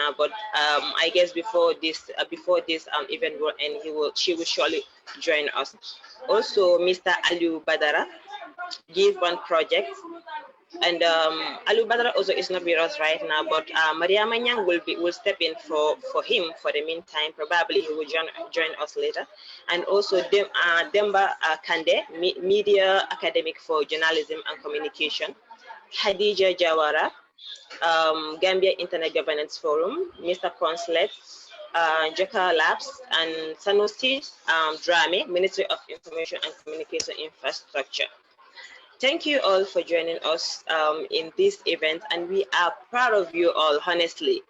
now, but I guess before this event will end, she will surely join us. Also, Mr. Alieu Badara, give one project. And Alieu Badara also is not with us right now, but Maria Manyang will step in for him for the meantime. Probably he will join us later. And also Demba Kande, media academic for journalism and communication. Haddijatou Jawara, Gambia Internet Governance Forum, Mr. Poncellete, JokoLabs, and Sanusi Drammeh, Ministry of Information and Communication Infrastructure. Thank you all for joining us in this event, and we are proud of you all. Honestly,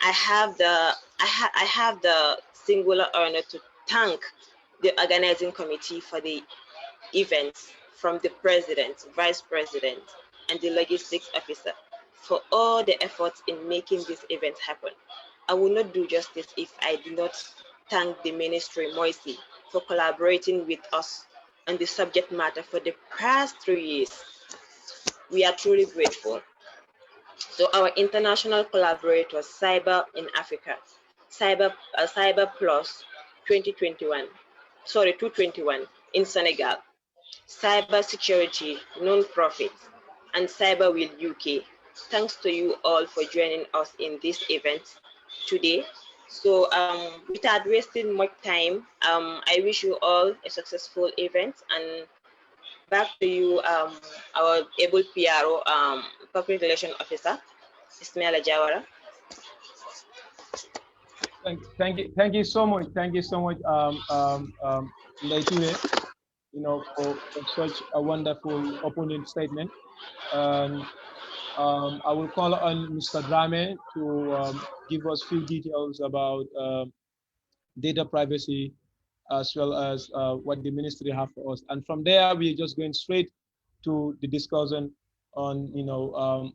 I have the singular honor to thank the organizing committee for the event, from the president, vice president, and the logistics officer for all the efforts in making this event happen. I will not do justice if I do not thank the ministry, MOICI, for collaborating with us on the subject matter for the past 3 years. We are truly grateful. So our international collaborators, Cyber in Africa, Cyber Plus 221 in Senegal, Cyber Security non-profit, and Cyber with UK. Thanks to you all for joining us in this event today. So without wasting much time, I wish you all a successful event, and back to you, our able PRO, Public Relations Officer, Ismaila Jawara. Thank you so much. Thank you so much, Laitule, for such a wonderful opening statement. I will call on Mr. Drammeh to give us few details about data privacy, as well as what the ministry have for us. And from there, we're just going straight to the discussion on,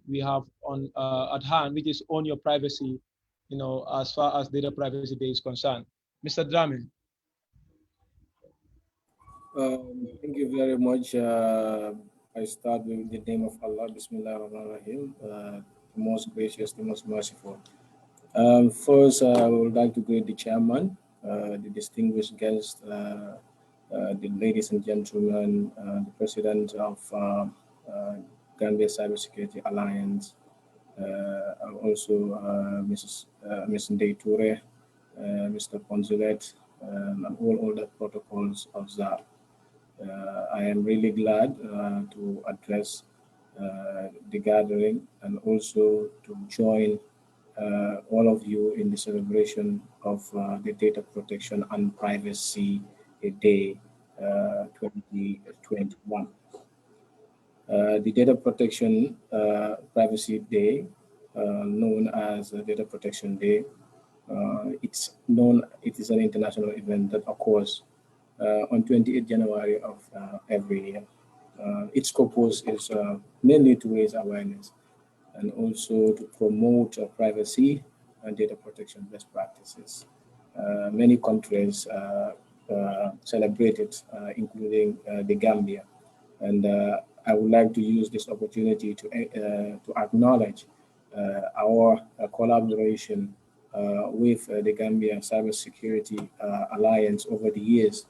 we have on at hand, which is Own Your Privacy, as far as Data Privacy Day is concerned. Mr. Drammeh. Thank you very much. I start with the name of Allah, Bismillah ar-Rahman ar-Rahim, the most gracious, the most merciful. First, I would like to greet the chairman, the distinguished guests, the ladies and gentlemen, the president of Gambia Cyber Security Alliance, also Ms. Ndeye Toure, Mr. Poncellete, and all the protocols observed. I am really glad to address the gathering and also to join all of you in the celebration of the Data Protection and Privacy Day 2021. The Data Protection Privacy Day, known as Data Protection Day, it is an international event that occurs on 28th January of every year. Its purpose is mainly to raise awareness and also to promote privacy and data protection best practices. Many countries celebrate it, including the Gambia. And I would like to use this opportunity to acknowledge our collaboration with the Gambia Cyber Security Alliance over the years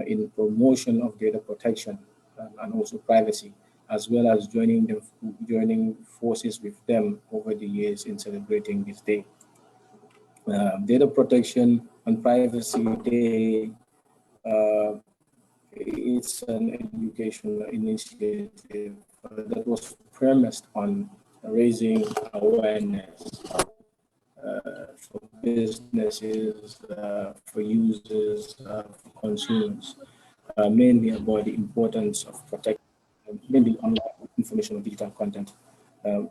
in promotion of data protection and also privacy, as well as joining forces with them over the years in celebrating this day. Data Protection and Privacy Day, it's an educational initiative that was premised on raising awareness for businesses, for users, for consumers, mainly about the importance of protecting mainly online information and digital content,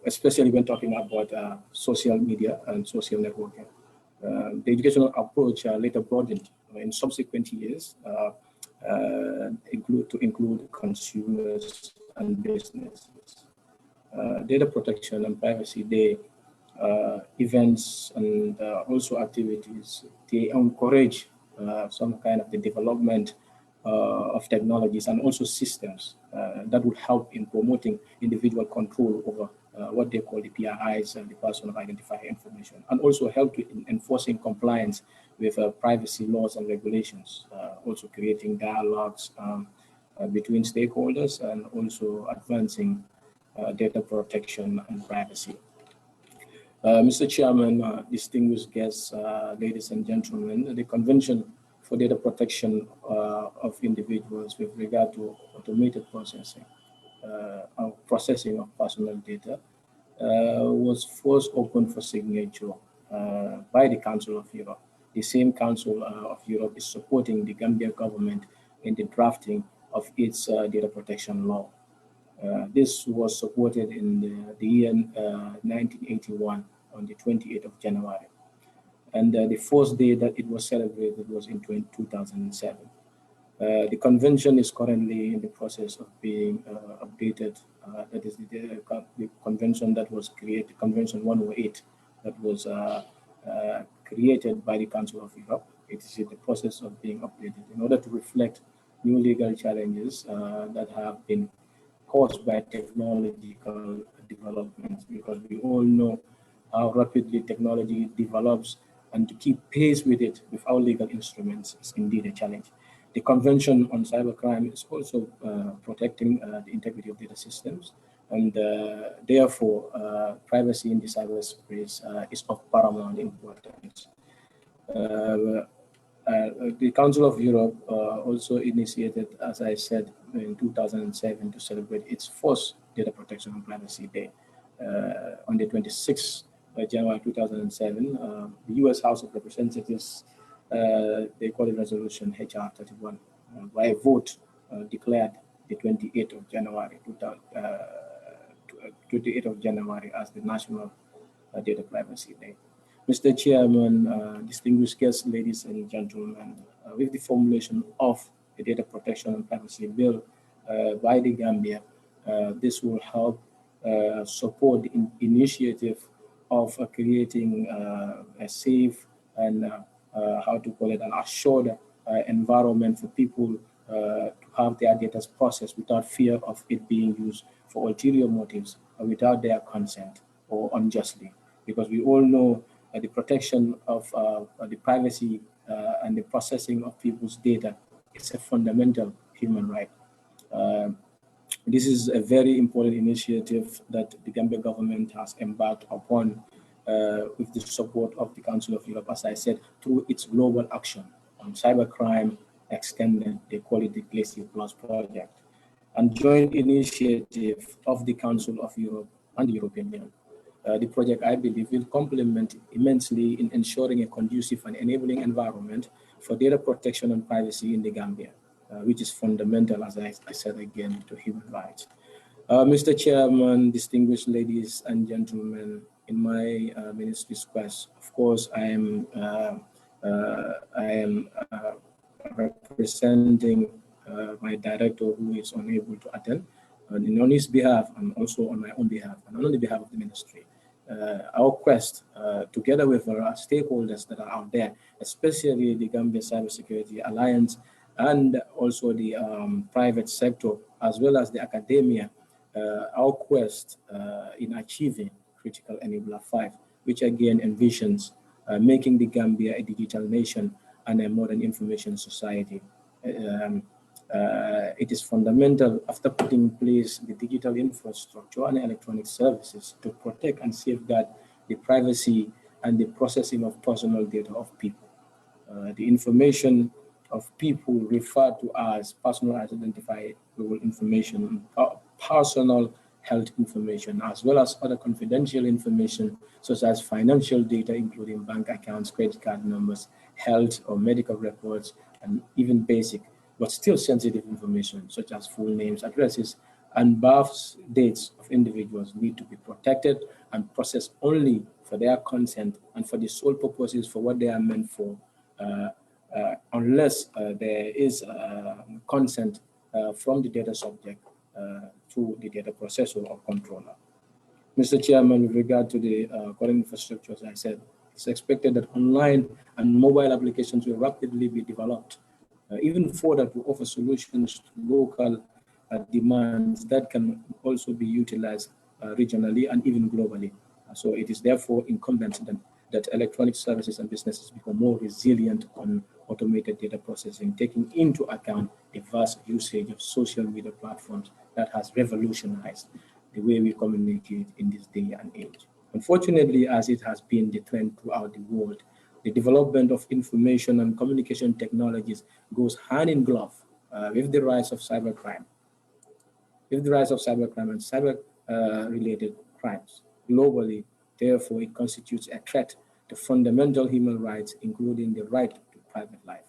especially when talking about social media and social networking. The educational approach later broadened in subsequent years to include consumers and businesses. Data Protection and Privacy Day events and also activities, they encourage some kind of the development of technologies and also systems that would help in promoting individual control over what they call the PIIs, the personal identifier information, and also help in enforcing compliance with privacy laws and regulations, also creating dialogues between stakeholders and also advancing data protection and privacy. Mr. Chairman, distinguished guests, ladies and gentlemen, the Convention for Data Protection of Individuals with regard to automated processing of personal data was first opened for signature by the Council of Europe. The same Council of Europe is supporting the Gambia government in the drafting of its data protection law. This was supported in the year 1981 on the 28th of January. And the first day that it was celebrated was in 2007. The convention is currently in the process of being updated. That is the convention that was created, Convention 108, that was created by the Council of Europe. It is in the process of being updated in order to reflect new legal challenges that have been caused by technological developments, because we all know how rapidly technology develops, and to keep pace with it without legal instruments is indeed a challenge. The Convention on Cybercrime is also protecting the integrity of data systems, and therefore privacy in the cyberspace is of paramount importance. The Council of Europe also initiated, as I said, in 2007 to celebrate its first Data Protection and Privacy Day. On the 26th of January 2007, the US House of Representatives, they call it Resolution HR 31, by a vote declared the 28th of January, 28th of January as the National Data Privacy Day. Mr. Chairman, distinguished guests, ladies and gentlemen, with the formulation of the Data Protection and Privacy Bill by the Gambia, this will help support the initiative of creating a safe and an assured environment for people to have their data processed without fear of it being used for ulterior motives or without their consent or unjustly. Because we all know the protection of the privacy and the processing of people's data is a fundamental human right. This is a very important initiative that the Gambia government has embarked upon with the support of the Council of Europe, as I said, through its global action on cybercrime extended, they call it the Glacier Plus project, and joint initiative of the Council of Europe and the European Union. The project, I believe, will complement immensely in ensuring a conducive and enabling environment for data protection and privacy in the Gambia, which is fundamental, as I said again, to human rights. Mr. Chairman, distinguished ladies and gentlemen, in my ministry's quest, of course, I am representing my director, who is unable to attend, and on his behalf and also on my own behalf and on the behalf of the ministry. Our quest, together with our stakeholders that are out there, especially the Gambia Cyber Security Alliance and also the private sector, as well as the academia, our quest in achieving Critical Enabler 5, which again envisions making the Gambia a digital nation and a modern information society. It is fundamental, after putting in place the digital infrastructure and electronic services, to protect and safeguard the privacy and the processing of personal data of people. The information of people referred to as personal identifiable information, personal health information, as well as other confidential information, such as financial data, including bank accounts, credit card numbers, health or medical records, and even basic but still sensitive information, such as full names, addresses, and birth dates of individuals, need to be protected and processed only for their consent and for the sole purposes for what they are meant for, unless there is consent from the data subject to the data processor or controller. Mr. Chairman, with regard to the current infrastructure, as I said, it's expected that online and mobile applications will rapidly be developed, even further to offer solutions to local demands that can also be utilized regionally and even globally. So it is therefore incumbent that electronic services and businesses become more resilient on automated data processing, taking into account the vast usage of social media platforms that has revolutionized the way we communicate in this day and age. Unfortunately, as it has been the trend throughout the world, the development of information and communication technologies goes hand in glove with the rise of cybercrime. With the rise of cybercrime and cyber-related crimes globally, therefore, it constitutes a threat to fundamental human rights, including the right to private life.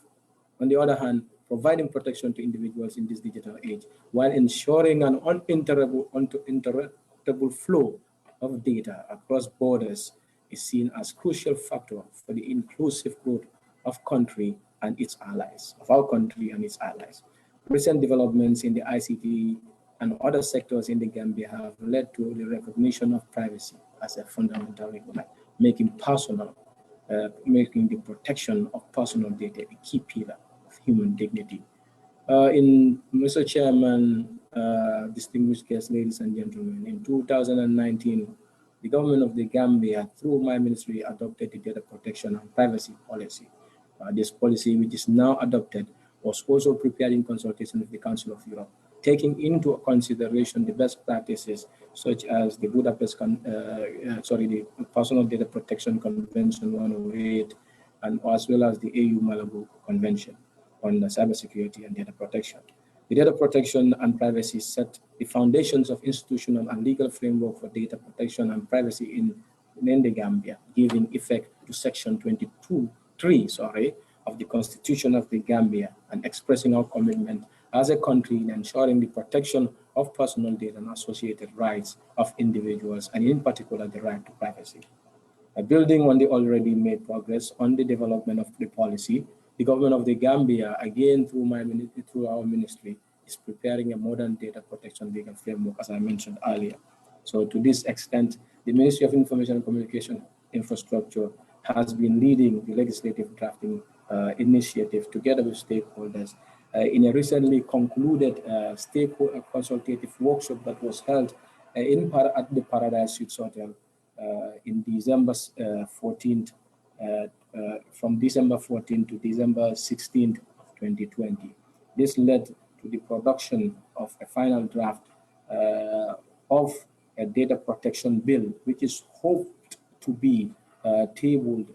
On the other hand, providing protection to individuals in this digital age while ensuring an uninterruptible flow of data across borders is seen as a crucial factor for the inclusive growth of country and its allies, of our country and its allies. Recent developments in the ICT and other sectors in the Gambia have led to the recognition of privacy as a fundamental right, making the protection of personal data a key pillar of human dignity. Mr. Chairman, distinguished guests, ladies and gentlemen, in 2019, the government of the Gambia, through my ministry, adopted the data protection and privacy policy. This policy, which is now adopted, was also prepared in consultation with the Council of Europe, taking into consideration the best practices such as the the Personal Data Protection Convention 108, and as well as the AU Malabo Convention on cybersecurity and data protection. The data protection and privacy set the foundations of institutional and legal framework for data protection and privacy in the Gambia, giving effect to Section 22(3) of the Constitution of the Gambia and expressing our commitment as a country in ensuring the protection of personal data and associated rights of individuals, and in particular the right to privacy. Building on the already made progress on the development of the policy, the government of the Gambia, again through our ministry, is preparing a modern data protection legal framework, as I mentioned earlier. So to this extent, the Ministry of Information and Communication Infrastructure has been leading the legislative drafting initiative together with stakeholders in a recently concluded stakeholder consultative workshop that was held at the Paradise Suites Hotel in December 14th, from December 14th to December 16th of 2020. This led to the production of a final draft of a data protection bill, which is hoped to be tabled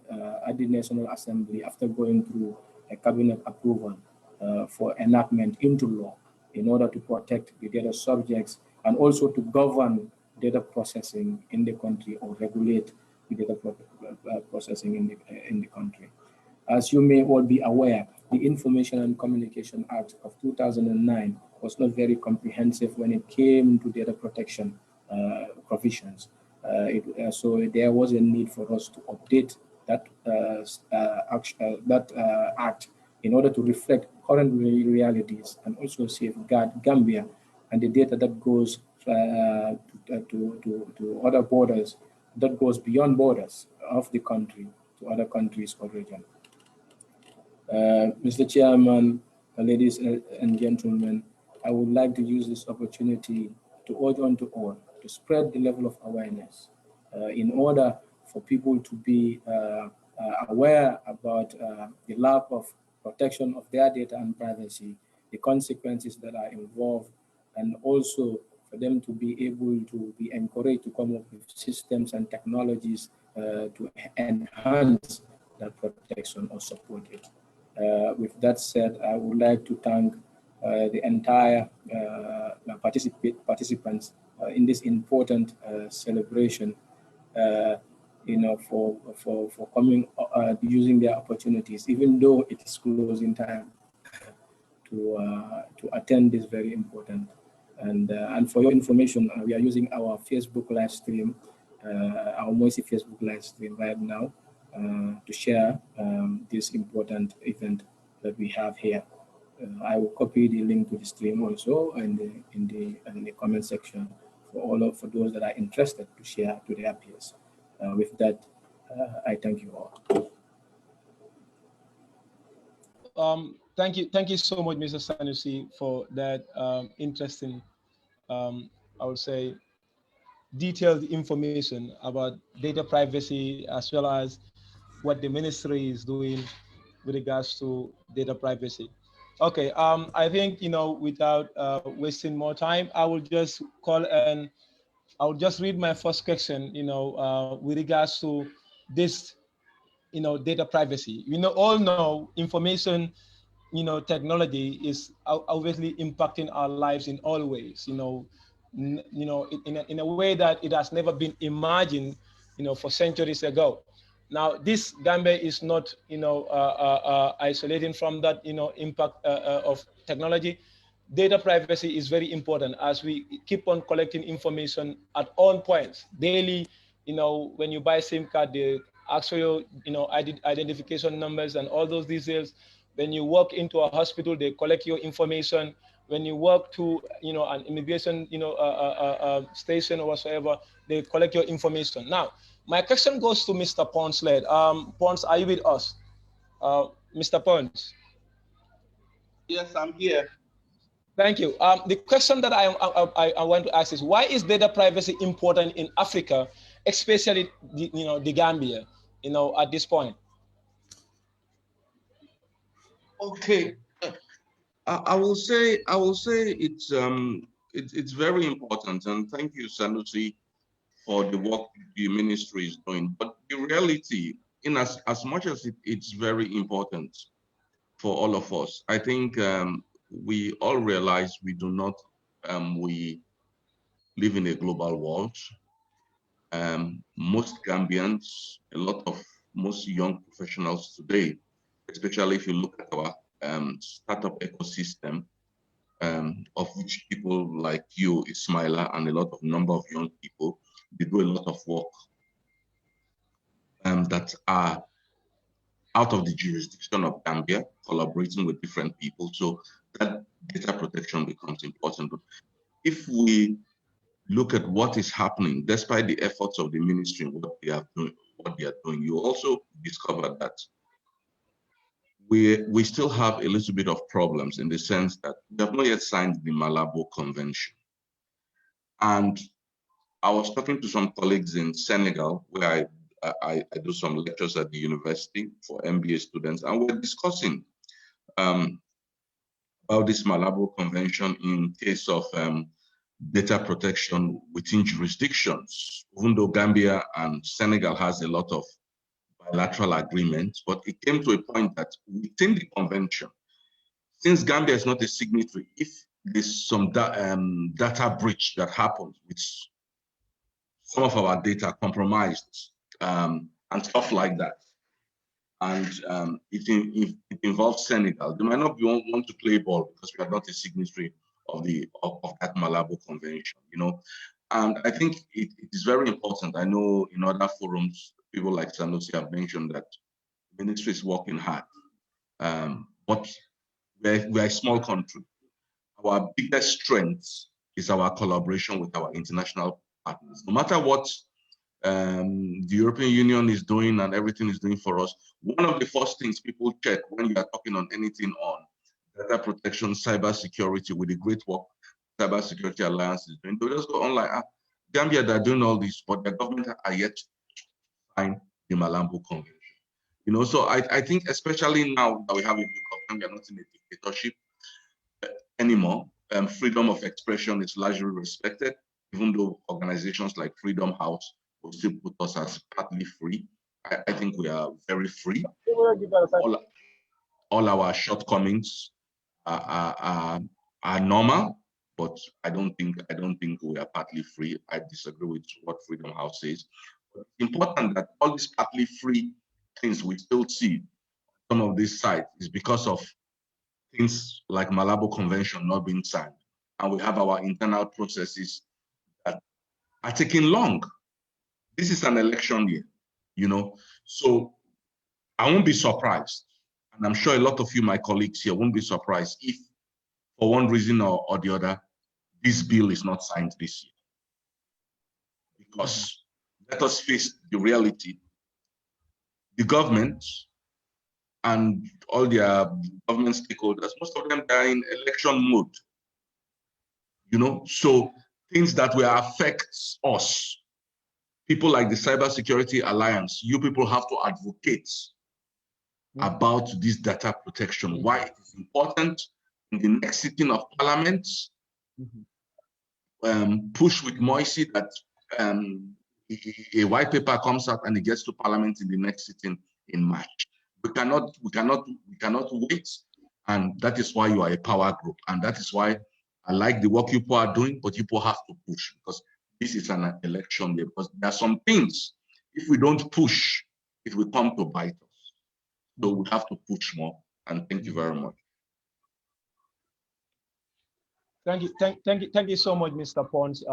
at the National Assembly after going through a cabinet approval for enactment into law in order to protect the data subjects and also to govern data processing in the country or regulate the data processing in the country. As you may all be aware, the Information and Communication Act of 2009 was not very comprehensive when it came to data protection provisions. So there was a need for us to update that act in order to reflect current realities and also safeguard Gambia and the data that goes to other borders, that goes beyond borders of the country to other countries or region. Mr. Chairman, ladies and gentlemen, I would like to use this opportunity to urge on to all to spread the level of awareness in order for people to be aware about the lack of protection of their data and privacy, the consequences that are involved, and also for them to be able to be encouraged to come up with systems and technologies to enhance that protection or support it. With that said, I would like to thank the entire participants in this important celebration, for coming, using their opportunities, even though it is closing time, to attend this very important. And for your information, we are using our Facebook live stream, our MOICI Facebook live stream right now to share this important event that we have here. I will copy the link to the stream also in the comment section for those that are interested to share to their peers. With that, I thank you all. Thank you so much, Mr. Sanusi, for that interesting, I would say, detailed information about data privacy as well as what the ministry is doing with regards to data privacy. Okay, I think, without wasting more time, I will just call and I'll just read my first question, with regards to this, data privacy. All know information, technology is obviously impacting our lives in all ways, in a way that it has never been imagined, for centuries ago. Now, this Gambia is not, isolating from that, impact of technology. Data privacy is very important as we keep on collecting information at all points daily. When you buy SIM card, the actual, identification numbers and all those details. When you walk into a hospital, they collect your information. When you walk to, an immigration, station or whatsoever, they collect your information. Now, my question goes to Mr. Poncellete. Pons, are you with us? Mr. Pons? Yes, I'm here. Thank you. The question that I want to ask is, why is data privacy important in Africa, especially the Gambia, at this point? Okay, I will say it's very important, and thank you, Sanusi, for the work the ministry is doing. But the reality, in as much as it's very important for all of us, I think we all realize we do not we live in a global world. Most Gambians, most young professionals today, especially if you look at our startup ecosystem, of which people like you, Ismaila, and a lot of number of young people, they do a lot of work that are out of the jurisdiction of Gambia, collaborating with different people. So that data protection becomes important. But if we look at what is happening, despite the efforts of the ministry and what they are doing, you also discover that we still have a little bit of problems in the sense that we have not yet signed the Malabo Convention. And I was talking to some colleagues in Senegal, where I do some lectures at the university for MBA students, and we're discussing about this Malabo Convention in case of data protection within jurisdictions, even though Gambia and Senegal has a lot of bilateral agreements, but it came to a point that within the convention, since Gambia is not a signatory, if there's some data breach that happens, which some of our data compromised and stuff like that, and it involves Senegal, they might not want to play ball because we are not a signatory of that Malabo Convention, And I think it is very important. I know in other forums, people like Sanusi have mentioned that the ministry is working hard, but we're a small country. Our biggest strength is our collaboration with our international partners. No matter what the European Union is doing and everything is doing for us, one of the first things people check when you are talking on anything on data protection, cyber security, with the great work Cyber Security Alliance is doing, they'll just go online. Gambia, they're doing all this, but the government are yet to sign the Malabo Convention. So I think especially now that we have a Gambia not in a dictatorship anymore, freedom of expression is largely respected, even though organizations like Freedom House will still put us as partly free. I think we are very free. All our shortcomings are normal, but I don't think we are partly free. I disagree with what Freedom House says. But it's important that all these partly free things we still see some of these sites is because of things like Malabo Convention not being signed, and we have our internal processes that are taking long. This is an election year, so I won't be surprised, and I'm sure a lot of you, my colleagues here, won't be surprised if, for one reason or the other, this bill is not signed this year. Because let us face the reality. The government and all their government stakeholders, most of them are in election mode. So things that will affect us. People like the Cyber Security Alliance, you people have to advocate about this data protection, why it is important in the next sitting of Parliament, push with MOICI that a white paper comes out and it gets to Parliament in the next sitting in March. We cannot wait, and that is why you are a power group, and that is why I like the work you people are doing, but you people have to push, because this is an election year, because there are some things, if we don't push, it will come to bite us. So we have to push more, and thank you very much. Thank you so much, Mr. Pons.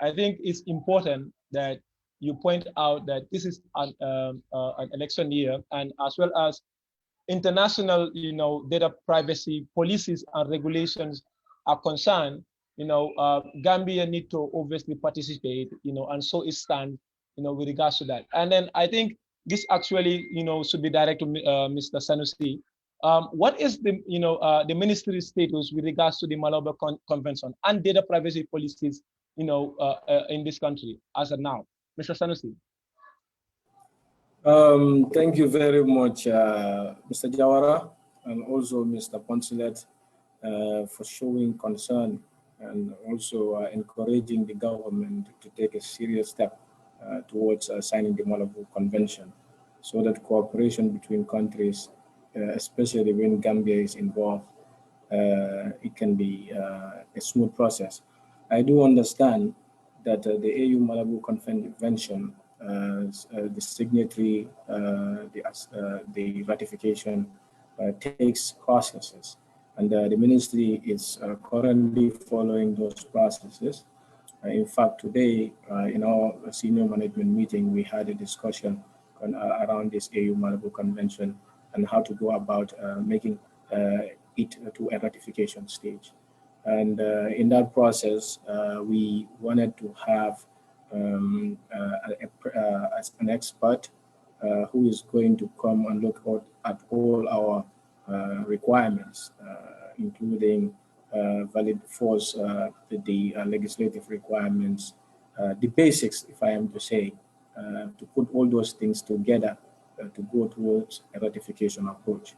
I think it's important that you point out that this is an election year, and as well as international, data privacy policies and regulations are concerned. Gambia need to obviously participate, and so it stands, with regards to that. And then I think this actually, should be direct to Mr. Sanusi. What is the, the ministry status with regards to the Malabo Convention and data privacy policies, in this country as of now? Mr. Sanusi. Thank you very much, Mr. Jawara, and also Mr. Poncellete, for showing concern and also encouraging the government to take a serious step towards signing the Malabo Convention, so that cooperation between countries, especially when Gambia is involved, it can be a smooth process. I do understand that the AU Malabo Convention, the signatory, the ratification takes processes, and the ministry is currently following those processes. In fact, today in our senior management meeting, we had a discussion around this AU Malabo Convention and how to go about making it to a ratification stage. And in that process, we wanted to have an expert who is going to come and look at all our requirements, including valid force, the legislative requirements, the basics, if I am to say, to put all those things together to go towards a ratification approach.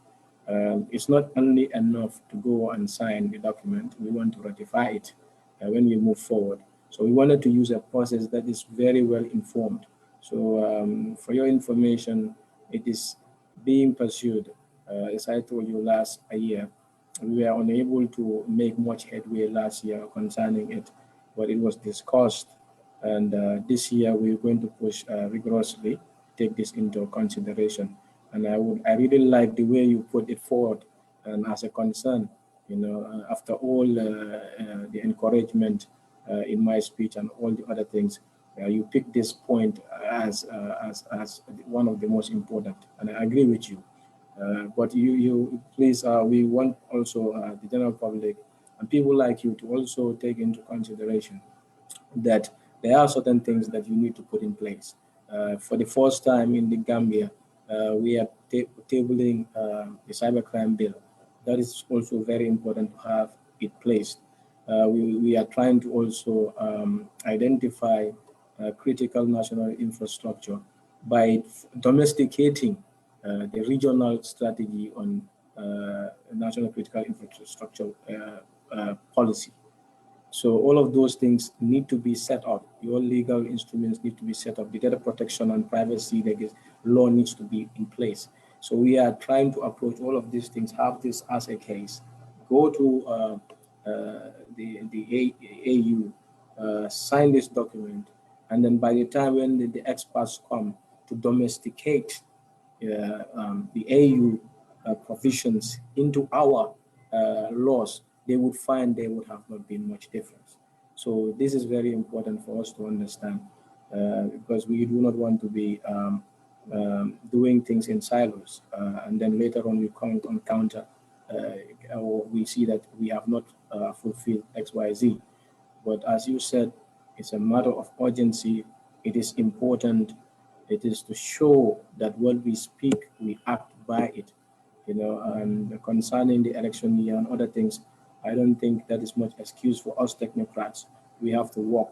It's not only enough to go and sign the document. We want to ratify it when we move forward. So we wanted to use a process that is very well informed. So for your information, it is being pursued. As I told you last year, we were unable to make much headway last year concerning it, but it was discussed. And this year we're going to push rigorously, take this into consideration. And I really like the way you put it forward, and as a concern, after all the encouragement in my speech and all the other things, you pick this point as one of the most important, and I agree with you. But you please, we want also the general public and people like you to also take into consideration that there are certain things that you need to put in place. For the first time in the Gambia, we are tabling the cybercrime bill. That is also very important to have it placed. We are trying to also identify critical national infrastructure by domesticating the regional strategy on national critical infrastructure policy. So all of those things need to be set up. Your legal instruments need to be set up. The data protection and privacy law needs to be in place. So we are trying to approach all of these things, have this as a case, go to the AU, sign this document, and then by the time when the experts come to domesticate the AU provisions into our laws, they would find there would have not been much difference. So this is very important for us to understand, because we do not want to be doing things in silos, and then later on we come on counter, or we see that we have not fulfilled X, Y, Z. But as you said, it's a matter of urgency. It is important. It is to show that what we speak, we act by it. And concerning the election year and other things, I don't think that is much excuse for us technocrats we have to work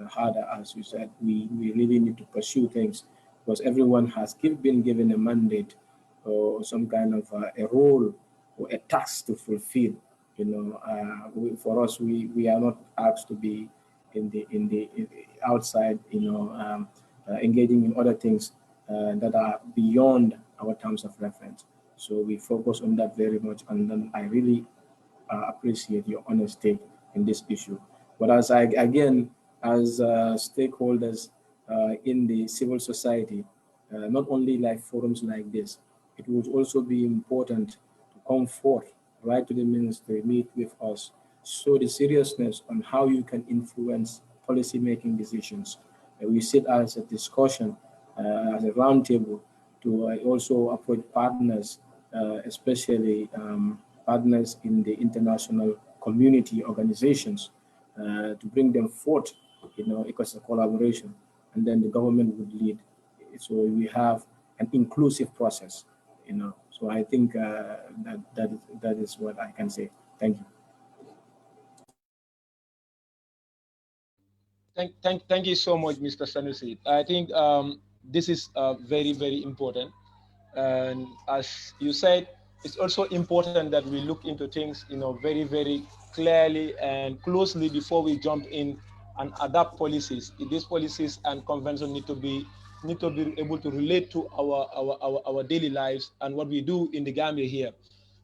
harder, as you said. We really need to pursue things, because everyone has been given a mandate or some kind of a role or a task to fulfill. You know, for us, we are not asked to be in the outside, you know, engaging in other things that are beyond our terms of reference. So we focus on that very much, and then I really appreciate your honesty in this issue. But as stakeholders in the civil society, not only like forums like this, it would also be important to come forth right to the ministry, meet with us, show the seriousness on how you can influence policy-making decisions. We sit as a discussion, as a roundtable, to also approach partners, especially partners in the international community organizations, to bring them forth, you know, because of collaboration, and then the government would lead. So we have an inclusive process, you know. So I think that is what I can say. Thank you. Thank you so much, Mr. Sanusi. I think this is very, very important. And as you said, it's also important that we look into things, you know, very, very clearly and closely before we jump in and adapt policies. These policies and conventions need to be able to relate to our daily lives and what we do in the Gambia here.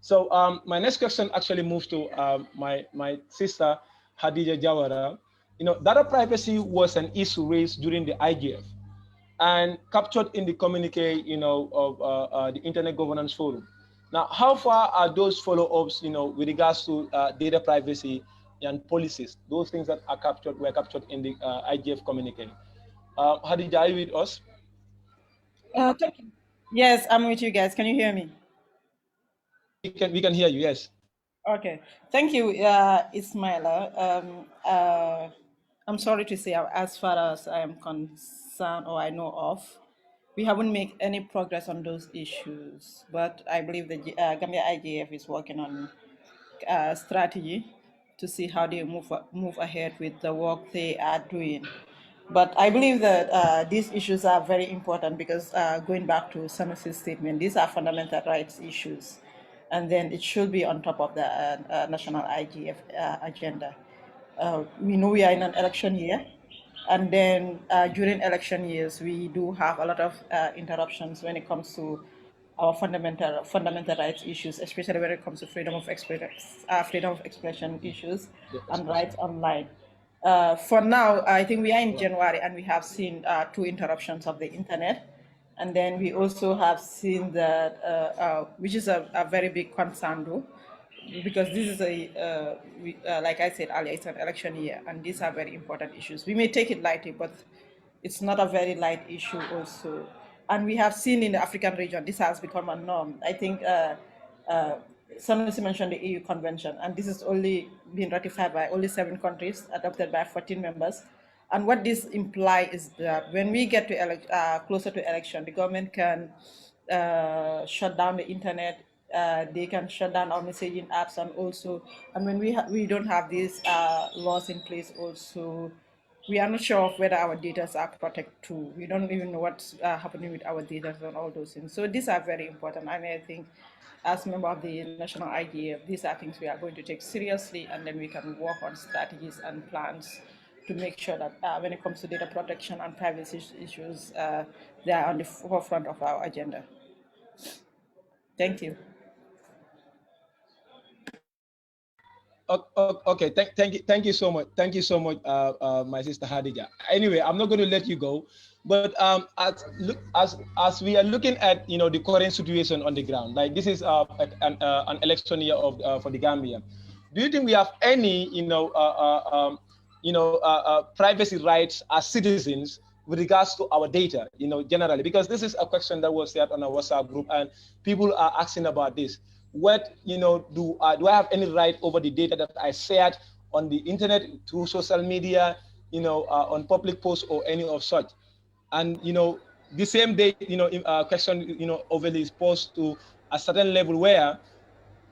So my next question actually moves to my sister, Hadija Jawara. You know, data privacy was an issue raised during the IGF and captured in the communique, you know, of the Internet Governance Forum. Now, how far are those follow-ups, you know, with regards to data privacy and policies? Those things that are were captured in the IGF communique. Hadija, are you with us? Thank you. Yes, I'm with you guys. Can you hear me? We can hear you. Yes. Okay. Thank you, Ismaila. I'm sorry to say, as far as I am concerned or I know of, we haven't made any progress on those issues. But I believe the Gambia IGF is working on strategy to see how they move ahead with the work they are doing. But I believe that these issues are very important because going back to Sanusi's statement, these are fundamental rights issues. And then it should be on top of the national IGF agenda. We know we are in an election year. And then during election years, we do have a lot of interruptions when it comes to our fundamental rights issues, especially when it comes to freedom of expression issues and rights online. For now, I think we are in January and we have seen 2 interruptions of the internet. And then we also have seen that, which is a very big concern though, because this is like I said earlier, it's an election year and these are very important issues. We may take it lightly, but it's not a very light issue also. And we have seen in the African region, this has become a norm. I think Sanusi mentioned the EU convention, and this is only been ratified by only 7 countries, adopted by 14 members. And what this implies is that when we get to closer to election, the government can shut down the internet, they can shut down our messaging apps, and when we don't have these laws in place also, we are not sure of whether our data are protected too. We don't even know what's happening with our data and all those things. So these are very important. And I think as a member of the National IGF, these are things we are going to take seriously, and then we can work on strategies and plans to make sure that when it comes to data protection and privacy issues, they are on the forefront of our agenda. Thank you. Okay, thank you so much. Thank you so much, my sister Hadija. Anyway, I'm not going to let you go, but as we are looking at the current situation on the ground, like this is an election year for the Gambia. Do you think we have any privacy rights as citizens with regards to our data, generally? Because this is a question that was shared on our WhatsApp group, and people are asking about this. What do I have any right over the data that I shared on the internet, through social media, on public posts or any of such? And the same day, question overly is posed to a certain level where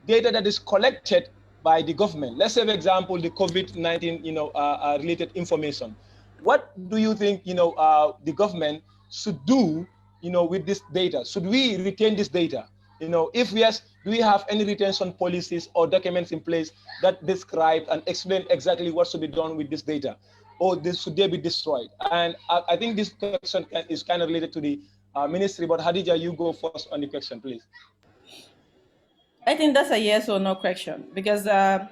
data that is collected by the government. Let's say, for example, the COVID-19, related information. What do you think, the government should do, with this data? Should we retain this data? If yes, do we have any retention policies or documents in place that describe and explain exactly what should be done with this data? Or should they be destroyed? And I think this question is kind of related to the ministry, but Hadija, you go first on the question, please. I think that's a yes or no question, because the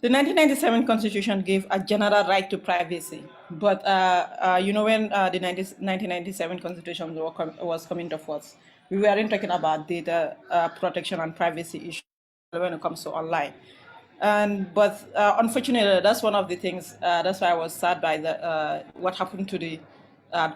1997 Constitution gave a general right to privacy, but when the 1997 Constitution was coming to force, we weren't talking about data protection and privacy issues when it comes to online. But unfortunately, that's one of the things. That's why I was sad by what happened to the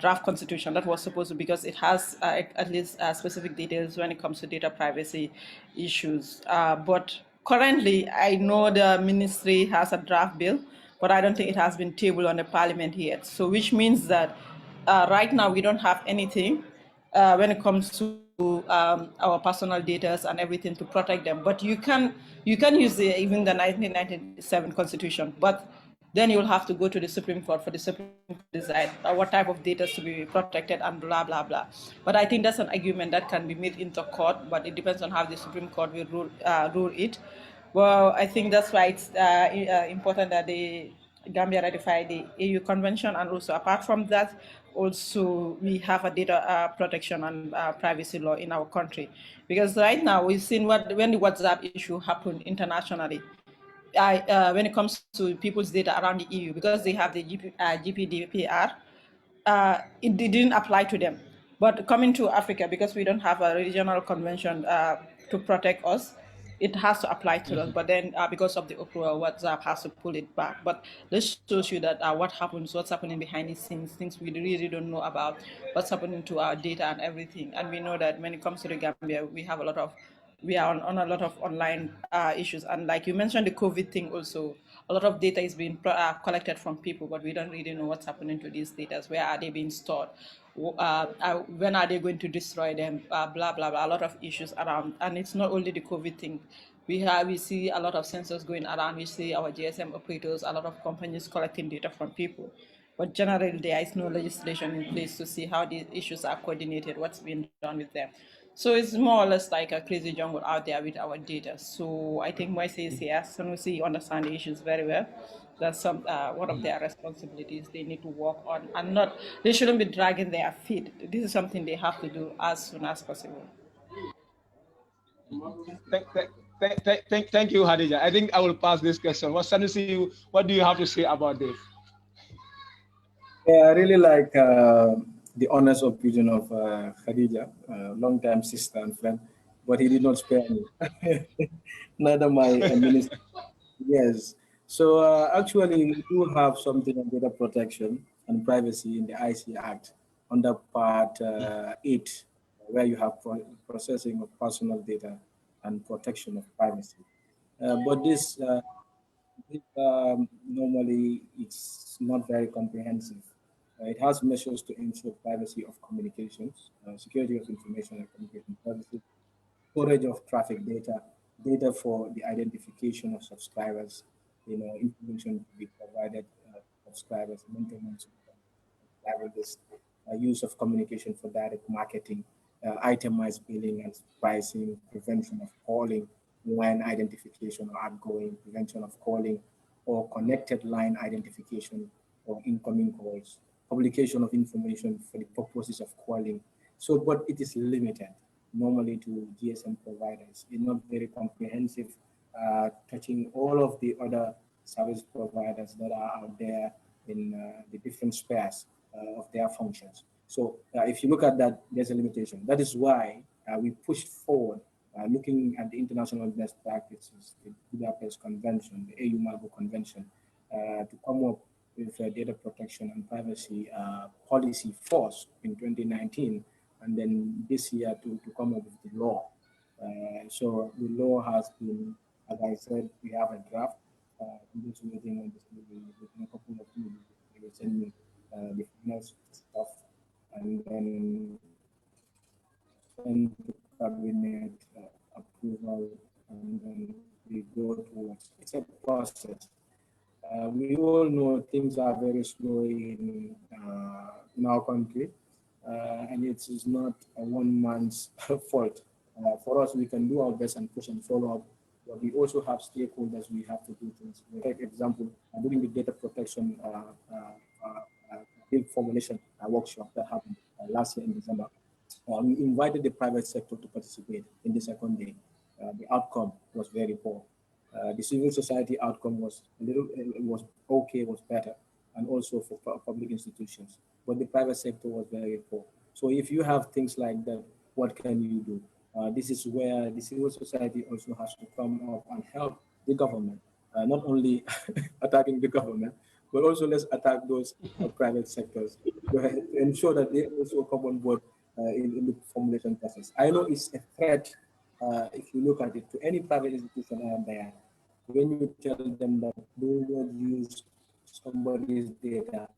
draft constitution that was supposed to, because it has at least specific details when it comes to data privacy issues. But currently, I know the ministry has a draft bill, but I don't think it has been tabled on the parliament yet. So which means that right now we don't have anything when it comes to our personal data and everything to protect them. But you can use even the 1997 Constitution, but then you will have to go to the Supreme Court for the Supreme Court to decide what type of data to be protected and blah, blah, blah. But I think that's an argument that can be made into court, but it depends on how the Supreme Court will rule it. Well, I think that's why it's important that the Gambia ratify the AU Convention, and also apart from that, also we have a data protection and privacy law in our country. Because right now we've seen when the WhatsApp issue happened internationally, when it comes to people's data around the EU, because they have the GPDPR, it didn't apply to them. But coming to Africa, because we don't have a regional convention to protect us, it has to apply to us. But then because of the uproar, WhatsApp has to pull it back. But this shows you that what's happening behind the scenes, things we really don't know about, what's happening to our data and everything. And we know that when it comes to the Gambia, we are on a lot of online issues. And like you mentioned, the COVID thing also, a lot of data is being collected from people, but we don't really know what's happening to these data. Where are they being stored? When are they going to destroy them? Blah, blah, blah. A lot of issues around. And it's not only the COVID thing. We see a lot of sensors going around. We see our GSM operators, a lot of companies collecting data from people. But generally, there is no legislation in place to see how these issues are coordinated, what's being done with them. So it's more or less like a crazy jungle out there with our data. So I think MOICI is here. Sanusi understand the issues very well. That's one of their responsibilities they need to work on, and they shouldn't be dragging their feet. This is something they have to do as soon as possible. Thank you, Hadija. I think I will pass this question. Sanusi, what do you have to say about this? Yeah, I really like the honest opinion of Khadija, long-time sister and friend, but he did not spare me. Neither my minister. Yes. So actually, we do have something on data protection and privacy in the IC Act under Part 8, where you have processing of personal data and protection of privacy. But this normally it's not very comprehensive. It has measures to ensure privacy of communications, security of information and communication privacy, storage of traffic data, data for the identification of subscribers, information to be provided to subscribers, maintenance of subscriber list, use of communication for direct marketing, itemized billing and pricing, prevention of calling, line identification or outgoing, prevention of calling or connected line identification or incoming calls, publication of information for the purposes of calling. So, but it is limited normally to GSM providers. It's not very comprehensive, touching all of the other service providers that are out there in the different spheres of their functions. So if you look at that, there's a limitation. That is why we pushed forward, looking at the international best practices, the Budapest Convention, the AU Convention, to come up with a data protection and privacy policy force in 2019, and then this year to come up with the law. So the law has been, as I said, we have a draft. I'm just waiting on this within a couple of minutes. They will send me the final stuff, and then send to cabinet approval and we go towards. It's a process. We all know things are very slow in our country, and it is not a one man's fault. For us, we can do our best and push and follow up, but we also have stakeholders. We have to do things. For example, during the data protection bill formulation workshop that happened last year in December, we invited the private sector to participate in the second day. The outcome was very poor. The civil society outcome was was okay, was better, and also for public institutions. But the private sector was very poor. So if you have things like that, what can you do? This is where the civil society also has to come up and help the government, not only attacking the government, but also let's attack those private sectors to ensure that they also come on board in the formulation process. I know it's a threat if you look at it to any private institution out there. When you tell them that do not use somebody's data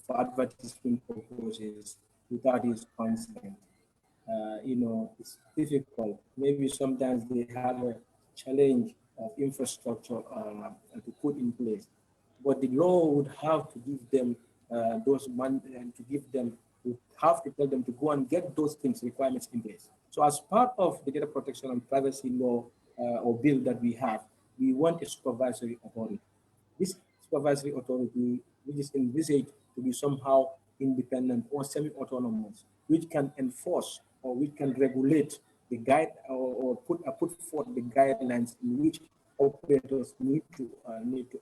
for advertisement purposes without his consent, it's difficult. Maybe sometimes they have a challenge of infrastructure to put in place, but the law would have to give them would have to tell them to go and get those things, requirements in place. So as part of the data protection and privacy law or bill that we have, we want a supervisory authority. This supervisory authority, which is envisaged to be somehow independent or semi-autonomous, which can enforce or which can regulate the guide or put forth the guidelines in which operators need to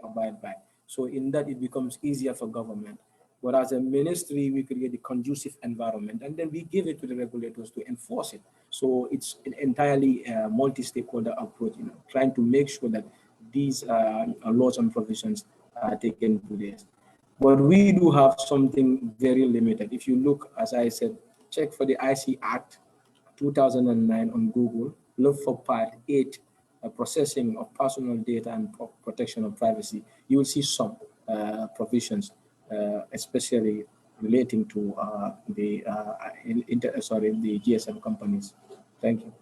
abide by. So in that, it becomes easier for government. But as a ministry, we create a conducive environment, and then we give it to the regulators to enforce it. So it's an entirely multi-stakeholder approach, trying to make sure that these laws and provisions are taken to this. But we do have something very limited. If you look, as I said, check for the IC Act 2009 on Google, look for Part 8, processing of personal data and protection of privacy. You will see some provisions, especially relating to the GSM companies. Thank you.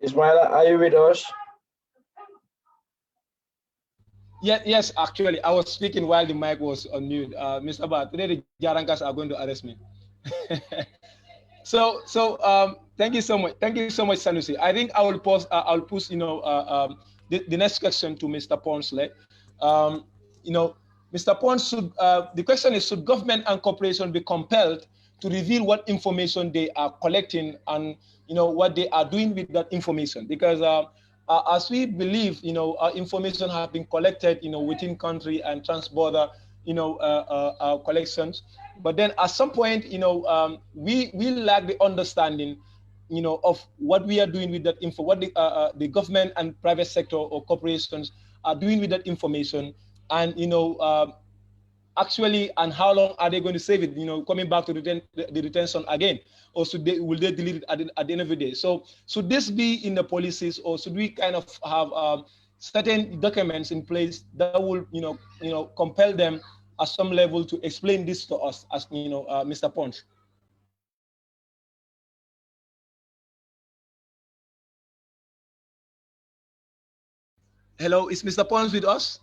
Ismaila, are you with us? Yes, actually, I was speaking while the mic was on mute. Mr. Abad, today the Jarangas are going to arrest me. So thank you so much. Thank you so much, Sanusi. I think I will pause. I'll push. The next question to Mr. Poncellete. Mr. Pons, the question is: should government and corporation be compelled to reveal what information they are collecting and what they are doing with that information? Because as we believe, our information have been collected, within country and trans-border, collections. But then at some point, we lack the understanding, of what we are doing with that info, what the government and private sector or corporations are doing with that information, and actually, and how long are they going to save it? Coming back to the retention again, or will they delete it at the end of the day? So should this be in the policies, or should we kind of have certain documents in place that will compel them at some level to explain this to us, as Mr. Ponch? Hello, is Mr. Ponch with us?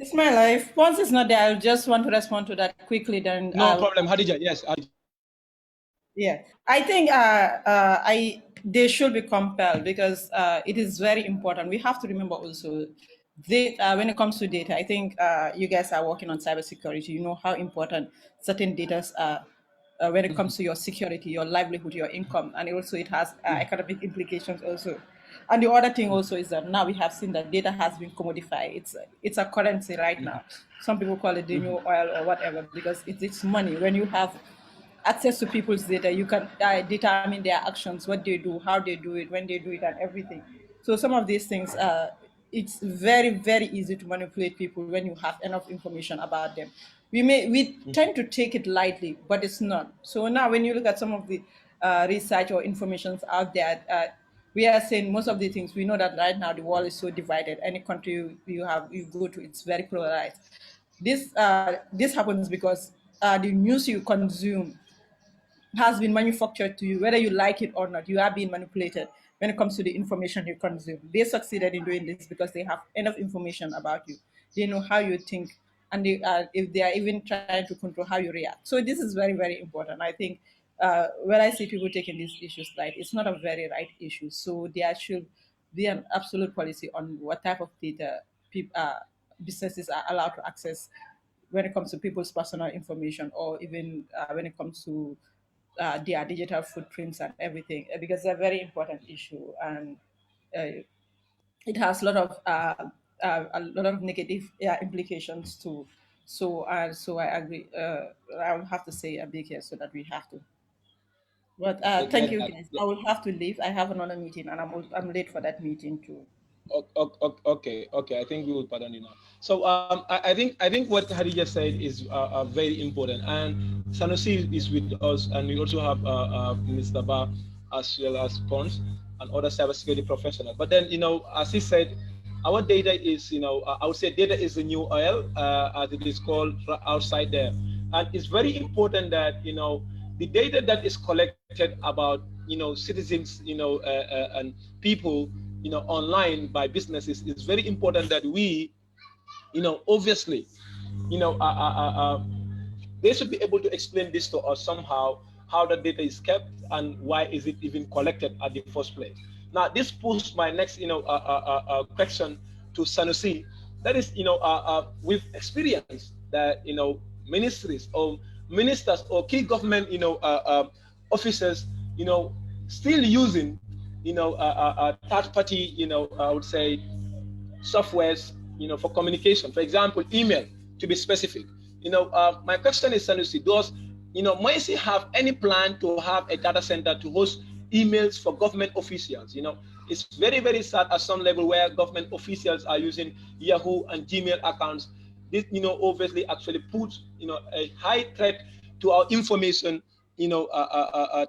Ismaila, if Pons is not there, I just want to respond to that quickly. Then no problem, Hadija. Yes. Yeah, I think they should be compelled, because it is very important. We have to remember also that when it comes to data, I think you guys are working on cybersecurity. You know how important certain data are when it comes to your security, your livelihood, your income, and also it has economic implications also. And the other thing also is that now we have seen that data has been commodified. It's a currency right now. Some people call it the new oil or whatever, because it's money. When you have access to people's data, you can determine their actions, what they do, how they do it, when they do it, and everything. So some of these things, it's very, very easy to manipulate people when you have enough information about them. we tend to take it lightly, but it's not. So now when you look at some of the research or informations out there, we are saying most of the things, we know that right now the world is so divided. Any country you go to, it's very polarized. This happens because the news you consume has been manufactured to you, whether you like it or not. You are being manipulated when it comes to the information you consume. They succeeded in doing this because they have enough information about you. They know how you think, and if they are even trying to control how you react. So this is very, very important. I think when I see people taking these issues light, it's not a very right issue. So there should be an absolute policy on what type of data businesses are allowed to access when it comes to people's personal information, or even when it comes to their digital footprints and everything, because it's a very important issue, and it has a lot of negative implications too. So I agree. I would have to say a big yes, so that we have to. But thank you, guys. I will have to leave. I have another meeting, and I'm late for that meeting too. Okay. I think we will pardon you now. So I think what Hadija said is very important, and Sanusi is with us, and we also have Mr. Ba as well as Pons and other cybersecurity professionals. But then, as he said, our data is, I would say data is the new oil, as it is called outside there, and it's very important that the data that is collected about citizens, and people online by businesses, is very important that we, obviously, they should be able to explain this to us somehow, how the data is kept and why is it even collected at the first place. Now, this puts my next, question to Sanusi. That is, we've experienced that, ministries or ministers or key government, officers, still using, third-party, I would say, softwares, for communication. For example, email, to be specific. My question is, Sanusi, does, MOICI have any plan to have a data center to host emails for government officials? It's very, very sad at some level where government officials are using Yahoo and Gmail accounts. This, obviously actually puts, a high threat to our information,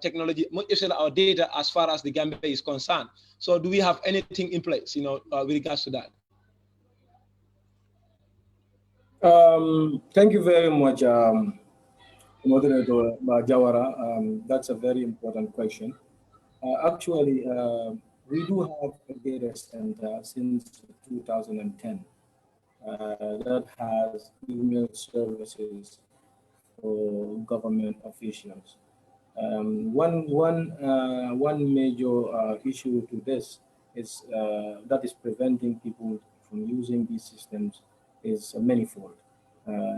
technology, our data, as far as the Gambia is concerned. So do we have anything in place, with regards to that? Thank you very much, Moderator Jawara. That's a very important question. Actually, we do have a data center since 2010 that has email services for government officials. One major issue to this is that is preventing people from using these systems is manifold.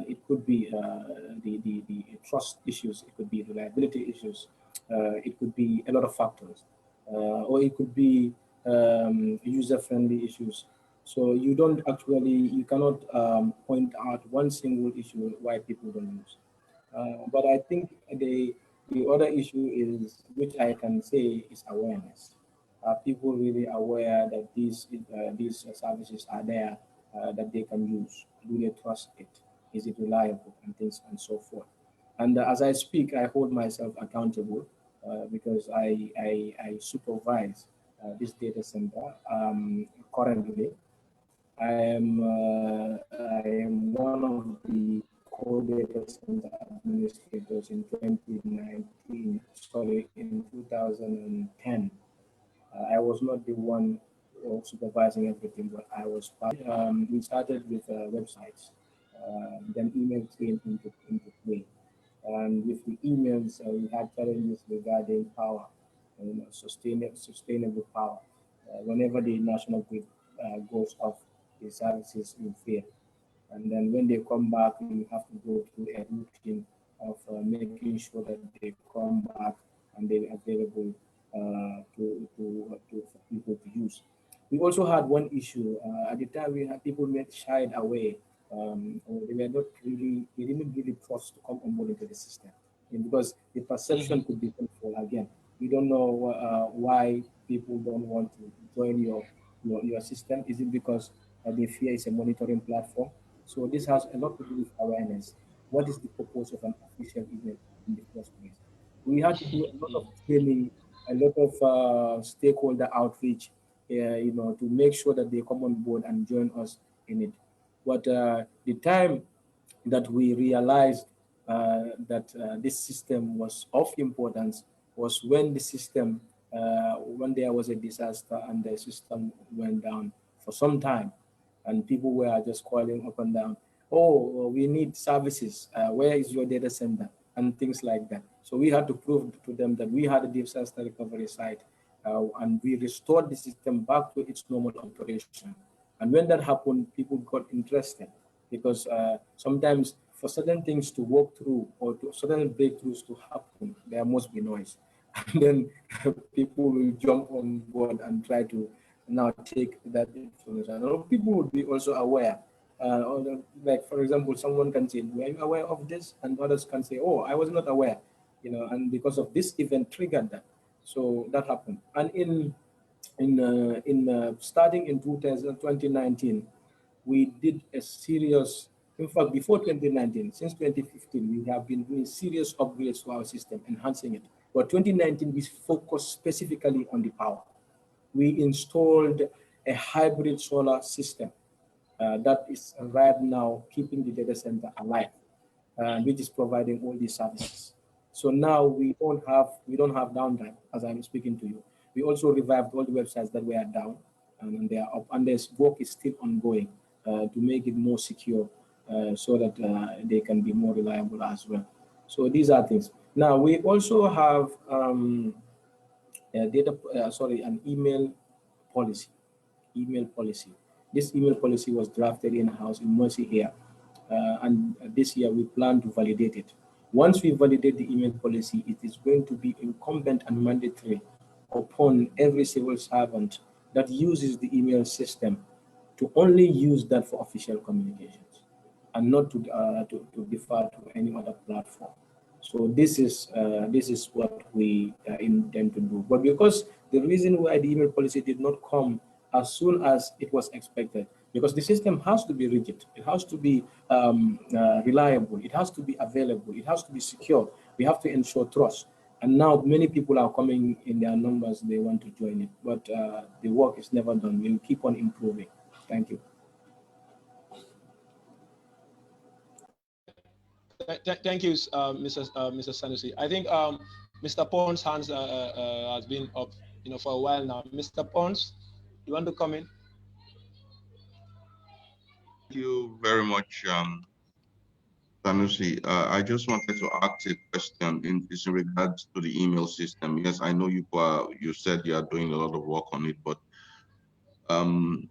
It could be the trust issues, it could be reliability issues, it could be a lot of factors, or it could be user-friendly issues. So you cannot point out one single issue why people don't use. But I think the other issue is, which I can say, is awareness. Are people really aware that these services are there, that they can use? Do they trust it? Is it reliable, and things and so forth? And as I speak, I hold myself accountable because I supervise this data center currently. I am one of the co-data center administrators in 2019, sorry, in 2010. I was not the one supervising everything, but I was part. We started with websites, then email came into play. And with the emails, we had challenges regarding power, sustainable power. Whenever the national grid goes off, the services will fail. And then when they come back, you have to go through a routine of making sure that they come back and they're available for people to use. We also had one issue at the time. We had people that shied away. They didn't really trust to come on board into the system, and because the perception could be painful. Again, we don't know why people don't want to join your system. Is it because they fear it's a monitoring platform? So this has a lot to do with awareness. what is the purpose of an official event in the first place. We had to do a lot of training, a lot of stakeholder outreach, to make sure that they come on board and join us in it. But the time that we realized that this system was of importance was when the system, when there was a disaster and the system went down for some time, and people were just calling up and down, oh, we need services, where is your data center, and things like that. So we had to prove to them that we had a disaster recovery site, and we restored the system back to its normal operation. And when that happened, people got interested, because sometimes for certain things to work through or to certain breakthroughs to happen, there must be noise. And then people will jump on board and try to now take that information. People would be also aware. Like, for example, someone can say, were you aware of this? And others can say, oh, I was not aware, and because of this event triggered that. So that happened. And starting in 2019, we did a serious, in fact, before 2019, since 2015, we have been doing serious upgrades to our system, enhancing it. But 2019, we focused specifically on the power. We installed a hybrid solar system that is right now keeping the data center alive, which is providing all these services. So now we don't have downtime as I'm speaking to you. We also revived all the websites that were down, and they are up, and this work is still ongoing to make it more secure, so that they can be more reliable as well. So these are things. Now we also have an email policy. This email policy was drafted in-house in MOICI here, and this year we plan to validate it. Once we validate the email policy, it is going to be incumbent and mandatory upon every civil servant that uses the email system to only use that for official communications, and not to defer to any other platform. So this is what we intend to do. But because the reason why the email policy did not come as soon as it was expected, because the system has to be rigid, it has to be reliable, it has to be available, it has to be secure. We have to ensure trust. And now many people are coming in their numbers, they want to join it, but the work is never done. We'll keep on improving. Thank you. Thank you, Mr. Sanusi. I think Mr. Pons' hands has been up, for a while now. Mr. Pons, you want to come in? Thank you very much, Sanusi. I just wanted to ask a question in regards to the email system. Yes, I know you said you are doing a lot of work on it, but we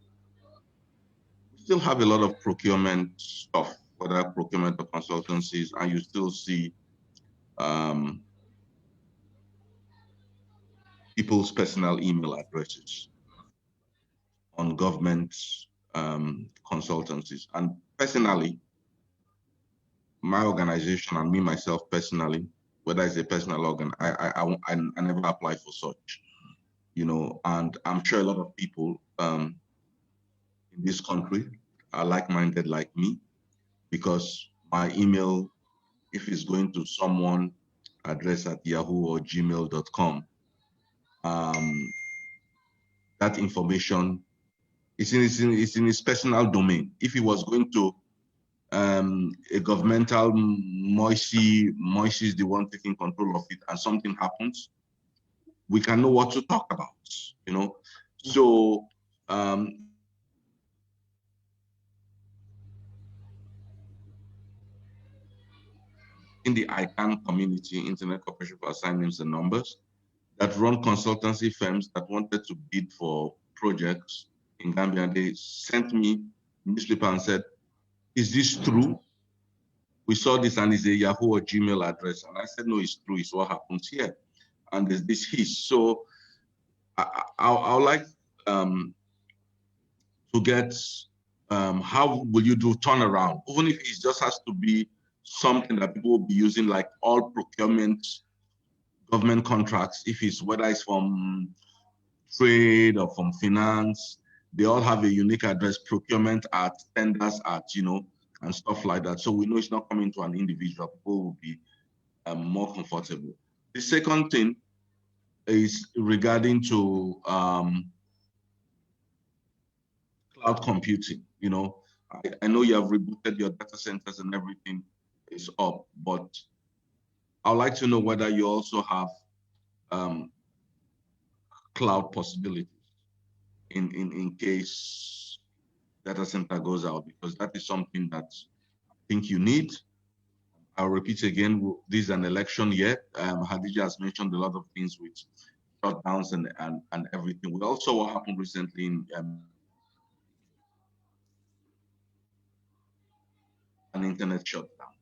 still have a lot of procurement stuff, whether procurement or consultancies, and you still see people's personal email addresses on government consultancies. And personally, my organization and me myself personally, whether it's a personal organ, I never apply for such, and I'm sure a lot of people in this country are like-minded like me, because my email, if it's going to someone address at yahoo or gmail.com, that information is in his personal domain. If he was going to a governmental MOICI is the one taking control of it, and something happens, we can know what to talk about, So in the ICANN community, Internet Corporation for Assignments and Numbers, that run consultancy firms that wanted to bid for projects in Gambia, and they sent me a newspaper and said, is this true? We saw this and it's a Yahoo or Gmail address. And I said, no, it's true. It's what happens here. And there's this hiss. So I would like to get, how will you do turnaround? Even if it just has to be something that people will be using, like all procurement, government contracts, whether it's from trade or from finance, they all have a unique address, procurement at, tenders at, and and stuff like that. So we know it's not coming to an individual. People will be more comfortable. The second thing is regarding to cloud computing. You know, I know you have rebooted your data centers and everything is up, but I'd like to know whether you also have cloud possibilities in case data center goes out, because that is something that I think you need. I'll repeat again, this is an election year. Hadija has mentioned a lot of things with shutdowns and everything. We also, what happened recently in an internet shutdown.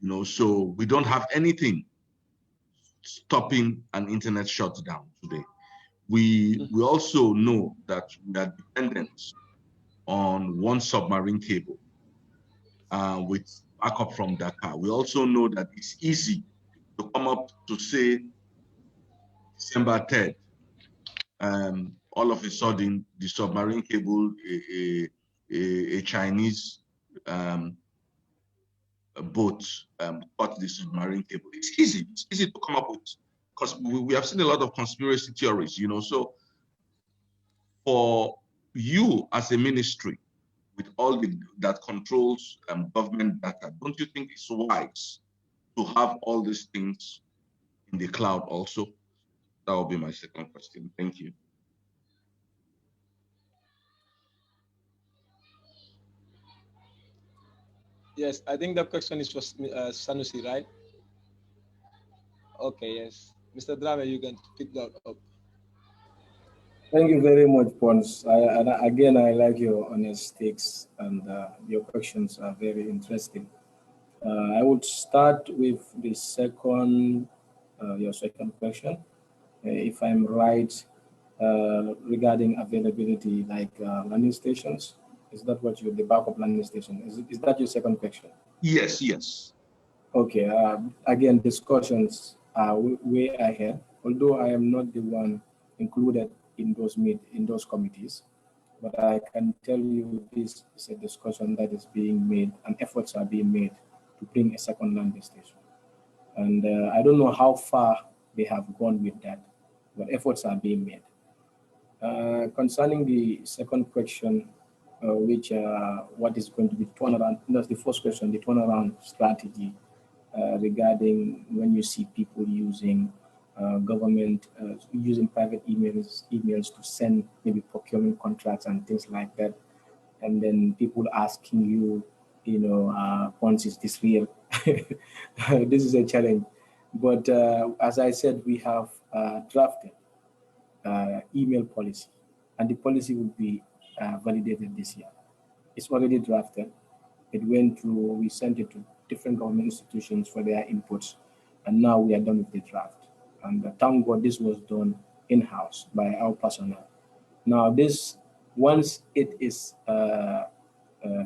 You know, so we don't have anything stopping an internet shutdown today. We also know that we are dependent on one submarine cable with backup from Dakar. We also know that it's easy to come up to say December 3rd, all of a sudden the submarine cable, a Chinese boat cut the submarine cable. It's easy to come up with, because we have seen a lot of conspiracy theories, you know. So for you as a ministry with all that controls government data, don't you think it's wise to have all these things in the cloud also? That will be my second question. Thank you. Yes, I think the question is for Sanusi, right? Okay, yes. Mr. Drammeh, you can pick that up. Thank you very much, Pons. Again, I like your honest takes, and your questions are very interesting. I would start with the second, your second question. If I'm right, regarding availability, like landing stations, is that what the backup landing station? Is that your second question? Yes, yes. Okay. Again, discussions are way ahead. Although I am not the one included in those committees, but I can tell you this is a discussion that is being made, and efforts are being made to bring a second landing station. And I don't know how far they have gone with that, but efforts are being made. Concerning the second question, which what is going to be turnaround? That's the first question, the turnaround strategy regarding when you see people using government, using private emails to send maybe procurement contracts and things like that, and then people asking you, once is this real? This is a challenge. But as I said, we have drafted email policy, and the policy will be validated this year. It's already drafted. It went through, we sent it to different government institutions for their inputs, and now we are done with the draft. And thank God this was done in-house by our personnel. Now this, once it is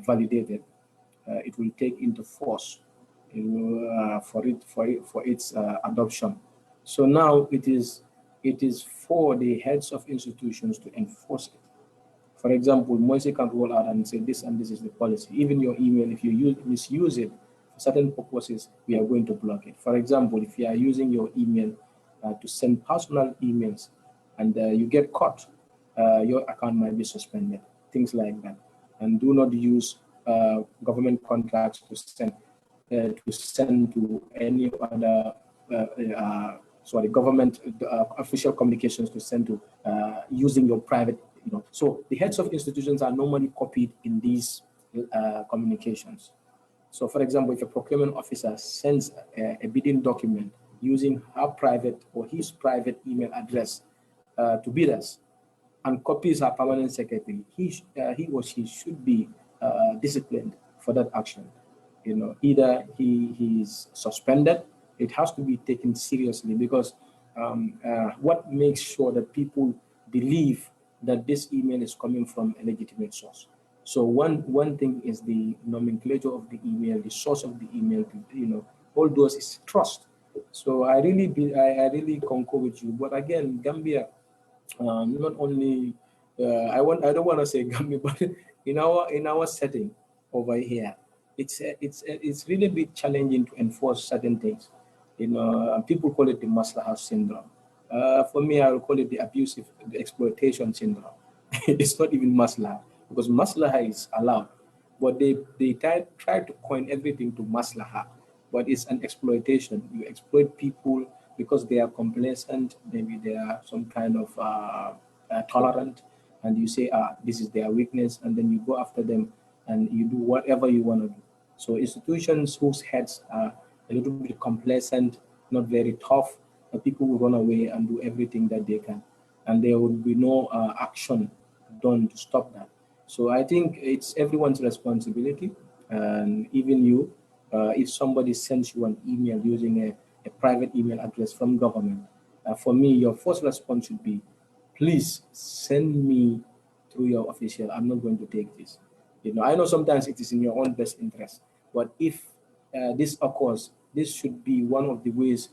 validated, it will take into force for its adoption. So now it is for the heads of institutions to enforce it. For example, MOICI can roll out and say this and this is the policy. Even your email, if you misuse it for certain purposes, we are going to block it. For example, if you are using your email to send personal emails and you get caught, your account might be suspended, things like that. And do not use government contracts to send to any other government official communications to send to using your private. So the heads of institutions are normally copied in these communications. So, for example, if a procurement officer sends a bidding document using her private or his private email address to bidders and copies her permanent secretary, he or she should be disciplined for that action. Either he is suspended. It has to be taken seriously, because what makes sure that people believe that this email is coming from a legitimate source. So one thing is the nomenclature of the email, the source of the email. All those is trust. So I really concur with you. But again, Gambia, not only I don't want to say Gambia, but in our setting over here, it's really a bit challenging to enforce certain things. You know, people call it the maslaha syndrome. For me, I would call it the exploitation syndrome. It's not even maslaha, because maslaha is allowed, but they try to coin everything to maslaha, but it's an exploitation. You exploit people because they are complacent, maybe they are some kind of tolerant, and you say, this is their weakness, and then you go after them and you do whatever you want to do. So institutions whose heads are a little bit complacent, not very tough, people will run away and do everything that they can, and there would be no action done to stop that. So I think it's everyone's responsibility, and even you, if somebody sends you an email using a private email address from government, for me, your first response should be, please send me through your official. I'm not going to take this. You know, I know sometimes it is in your own best interest, but if this occurs, this should be one of the ways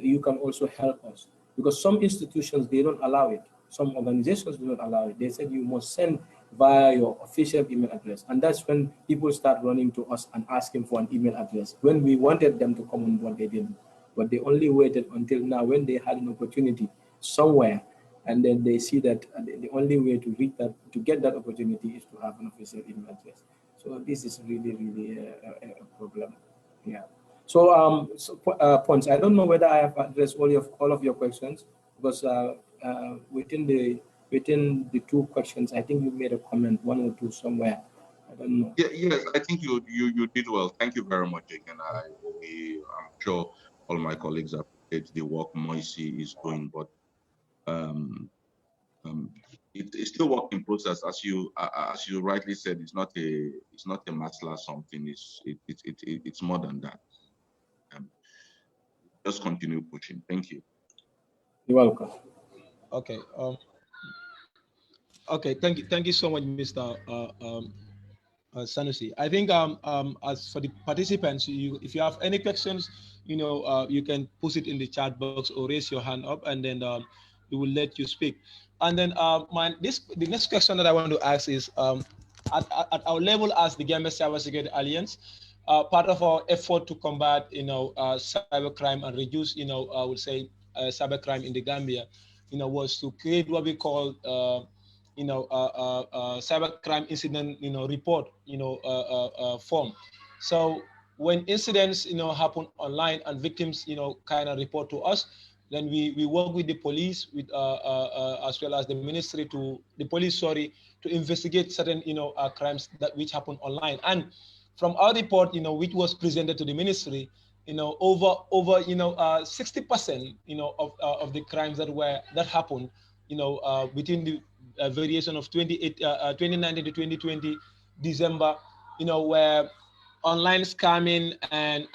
you can also help us, because some institutions, they don't allow it. Some organizations do not allow it. They said you must send via your official email address, and that's when people start running to us and asking for an email address. When we wanted them to come on board, they didn't, but they only waited until now when they had an opportunity somewhere, and then they see that the only way to reach that, to get that opportunity, is to have an official email address. So this is really, really a problem. Yeah. So, Pons, I don't know whether I have addressed all of your questions, because within the two questions, I think you made a comment, one or two somewhere. I don't know. Yeah, yes, I think you did well. Thank you very much, Jake. And I'm sure all my colleagues appreciate the work MOICI is doing, but it's still work in process. As you rightly said, it's not a masla something. It's more than that. Just continue pushing. Thank you. You're welcome. Okay. Okay. Thank you so much, Mr. Sanusi. I think as for the participants, if you have any questions, you can post it in the chat box or raise your hand up, and then we will let you speak. And then the next question that I want to ask is, at our level as the Gambia Cyber Security Alliance, part of our effort to combat cybercrime and reduce I would say cybercrime in the Gambia, was to create what we call cybercrime incident report form. So when incidents happen online and victims kind of report to us, then we work with the police, with as well as the ministry to investigate certain crimes which happen online. And from our report which was presented to the ministry, over 60% of the crimes that happened within the variation of 2019 to 2020 December, where online scamming and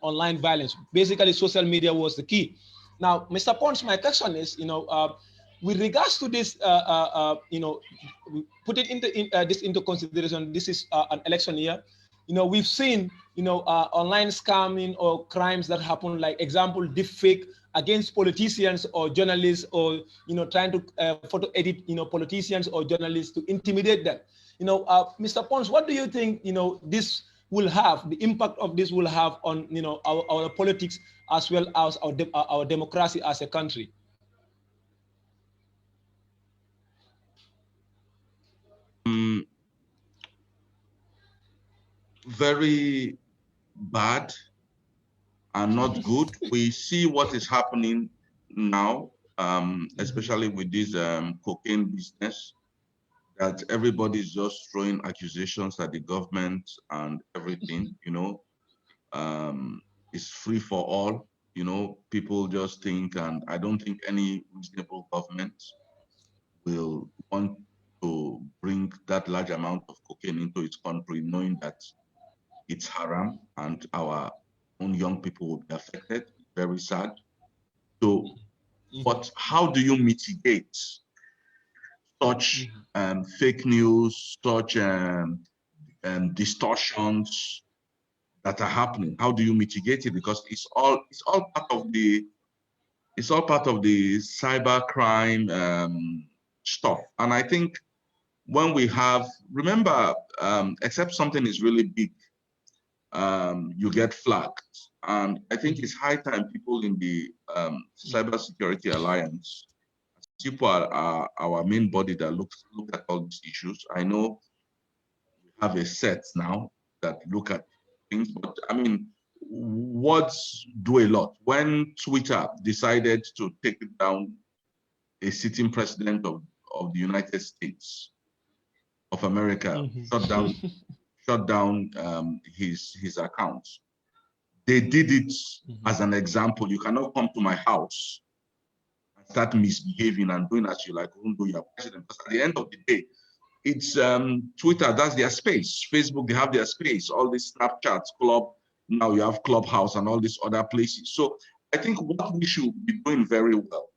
online violence, basically social media was the key. Now, Mr. Pons, my question is, with regards to this, put it into consideration. This is an election year. We've seen, online scamming or crimes that happen, like example, deepfake against politicians or journalists, or trying to photo edit politicians or journalists to intimidate them. Mr. Pons, what do you think this will have, the impact of this will have on our politics as well as our democracy as a country? Very bad and not good. We see what is happening now, especially with this cocaine business, that everybody's just throwing accusations at the government and everything, it's free for all, people just think, and I don't think any reasonable government will want to bring that large amount of cocaine into its country, knowing that it's haram and our own young people will be affected. Very sad. So, but how do you mitigate such fake news, such distortions that are happening? How do you mitigate it? Because it's all part of the cyber crime stuff. And I think when we have, remember, except something is really big, you get flagged. And I think it's high time people in the Cyber Security Alliance, people are our main body that look at all these issues. I know we have a set now that look at things, but I mean, words do a lot. When Twitter decided to take down a sitting president of the United States of America, shut down his accounts. They did it as an example. You cannot come to my house and start misbehaving and doing as you like, even though you're president. Because at the end of the day, it's Twitter, that's their space. Facebook, they have their space. All these Snapchats, Club, now you have Clubhouse and all these other places. So I think what we should be doing very well,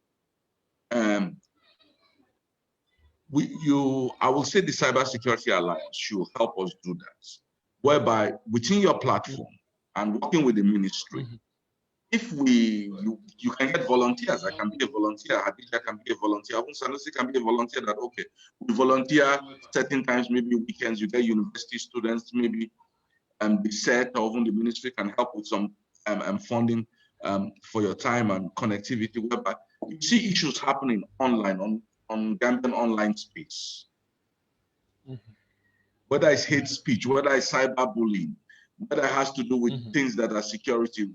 I will say the Cyber Security Alliance should help us do that, whereby within your platform and working with the ministry, if you can get volunteers. I can be a volunteer, Hadija can be a volunteer, Sanusi can be a volunteer, that okay, we volunteer certain times, maybe weekends, you get university students, maybe the set or even the ministry can help with some funding for your time and connectivity, whereby you see issues happening online on Gambian online space. Whether it's hate speech, whether it's cyberbullying, whether it has to do with things that are security,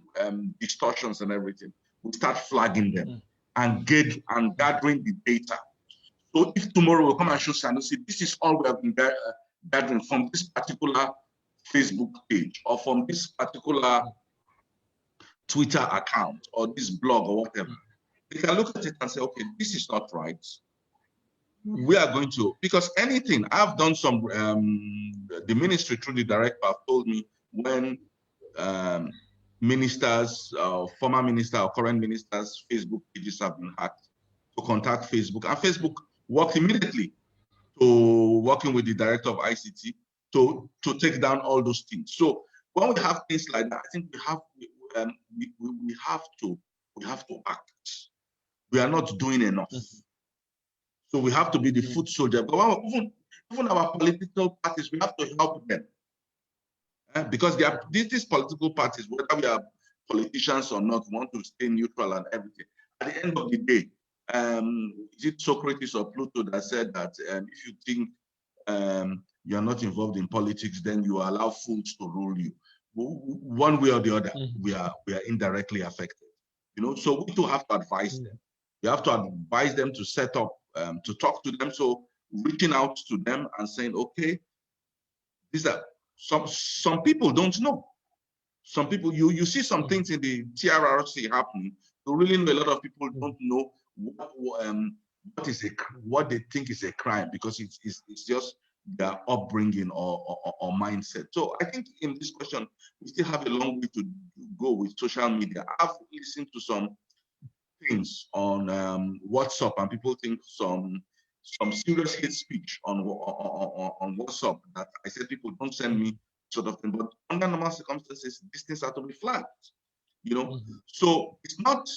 distortions and everything, we start flagging them and gathering the data. So if tomorrow we come and show Sanusi, this is all we have been gathering from this particular Facebook page or from this particular Twitter account or this blog or whatever, they can look at it and say, okay, this is not right. We are going to, because anything, I've done some, the ministry through the director have told me when ministers, former minister or current ministers' Facebook pages have been hacked, to contact Facebook. And Facebook worked immediately to working with the director of ICT to take down all those things. So when we have things like that, I think we have to act. We are not doing enough. So we have to be the foot soldier. But even our political parties, we have to help them. Because these political parties, whether we are politicians or not, want to stay neutral and everything. At the end of the day, is it Socrates or Pluto that said that if you think you're not involved in politics, then you allow fools to rule you. One way or the other, we are indirectly affected. So we do have to advise them. We have to advise them to set up, to talk to them. So reaching out to them and saying, okay, these are some people don't know. Some people, you see some things in the TRRC happening. You really know a lot of people don't know what they think is a crime, because it's just their upbringing or mindset. So I think in this question, we still have a long way to go with social media. I've listened to some things on WhatsApp, and people think some serious hate speech on WhatsApp that I said people don't send me sort of thing, but under normal circumstances, these things have to be flagged. So it's not,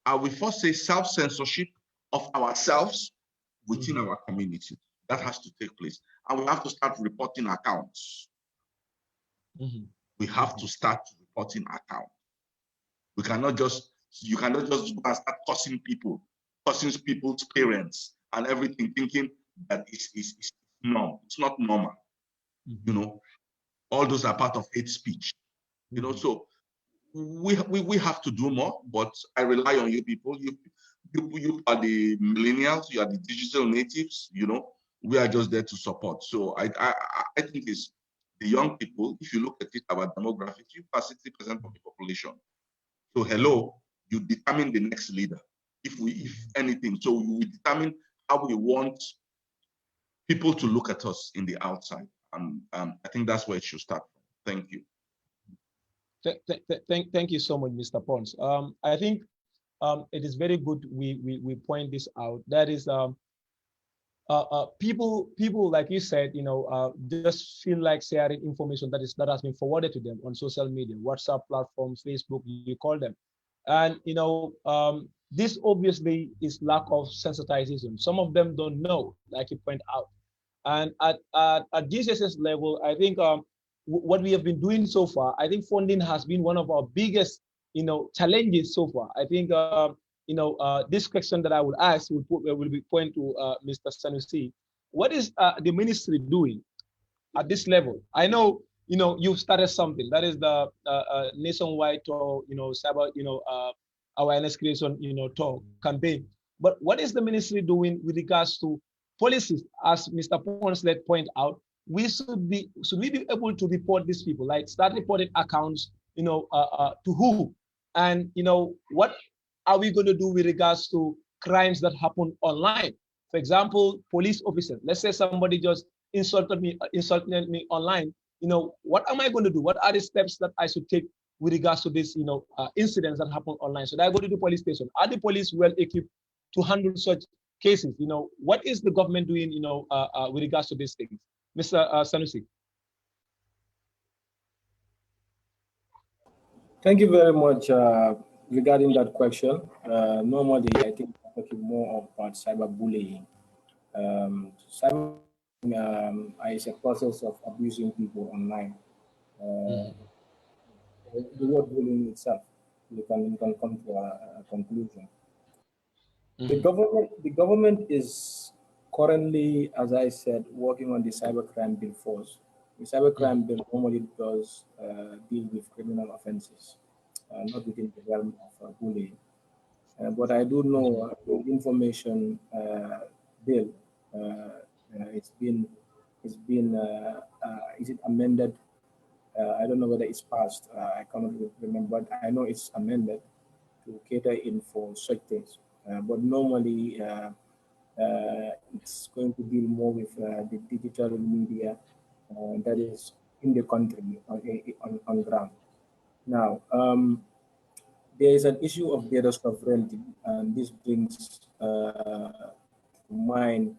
I will first say, self-censorship of ourselves within our community. That has to take place, and we have to start reporting accounts. We have to start reporting accounts. You cannot just go and start cursing people's parents and everything, thinking that it's normal. It's not normal. All those are part of hate speech. So we have to do more, but I rely on you people. You are the millennials, you are the digital natives, we are just there to support. So I think it's the young people. If you look at it, our demographics, you are 60% of the population. So hello, you determine the next leader, if anything. So we determine how we want people to look at us in the outside. I think that's where it should start from. Thank you. Thank you so much, Mr. Pons. I think it is very good we point this out. That is, people like you said, just feel like sharing information that has been forwarded to them on social media, WhatsApp platforms, Facebook, you call them, and this obviously is lack of sensitization. Some of them don't know, like you point out, and at GCSA level, I think what we have been doing so far, I think funding has been one of our biggest, challenges so far. I think, this question that I would ask will be point to Mr. Sanusi. What is the ministry doing at this level? I know, you've started something that is the nationwide tour, cyber, awareness creation, tour campaign. But what is the ministry doing with regards to policies? As Mr. Poncellete point out, should we be able to report these people, like start reporting accounts, to who, and what are we going to do with regards to crimes that happen online? For example, police officers. Let's say somebody just insulted me online. What am I going to do? What are the steps that I should take with regards to this, incidents that happen online? So I go to the police station. Are the police well equipped to handle such cases? What is the government doing, with regards to these things? Mr. Sanusi. Thank you very much regarding that question. Normally, I think we're talking more about cyberbullying. Cyberbullying is a process of abusing people online. The word bullying itself, you can come to a conclusion. The government is currently, as I said, working on the cybercrime bill force. The cybercrime bill normally does deal with criminal offenses, not within the realm of bullying. But I do know the information bill. It's been is it amended? I don't know whether it's passed. I cannot remember. But I know it's amended to cater in for such things. But normally, it's going to deal more with the digital media that is in the country on ground. Now, there is an issue of data sovereignty, and this brings to mind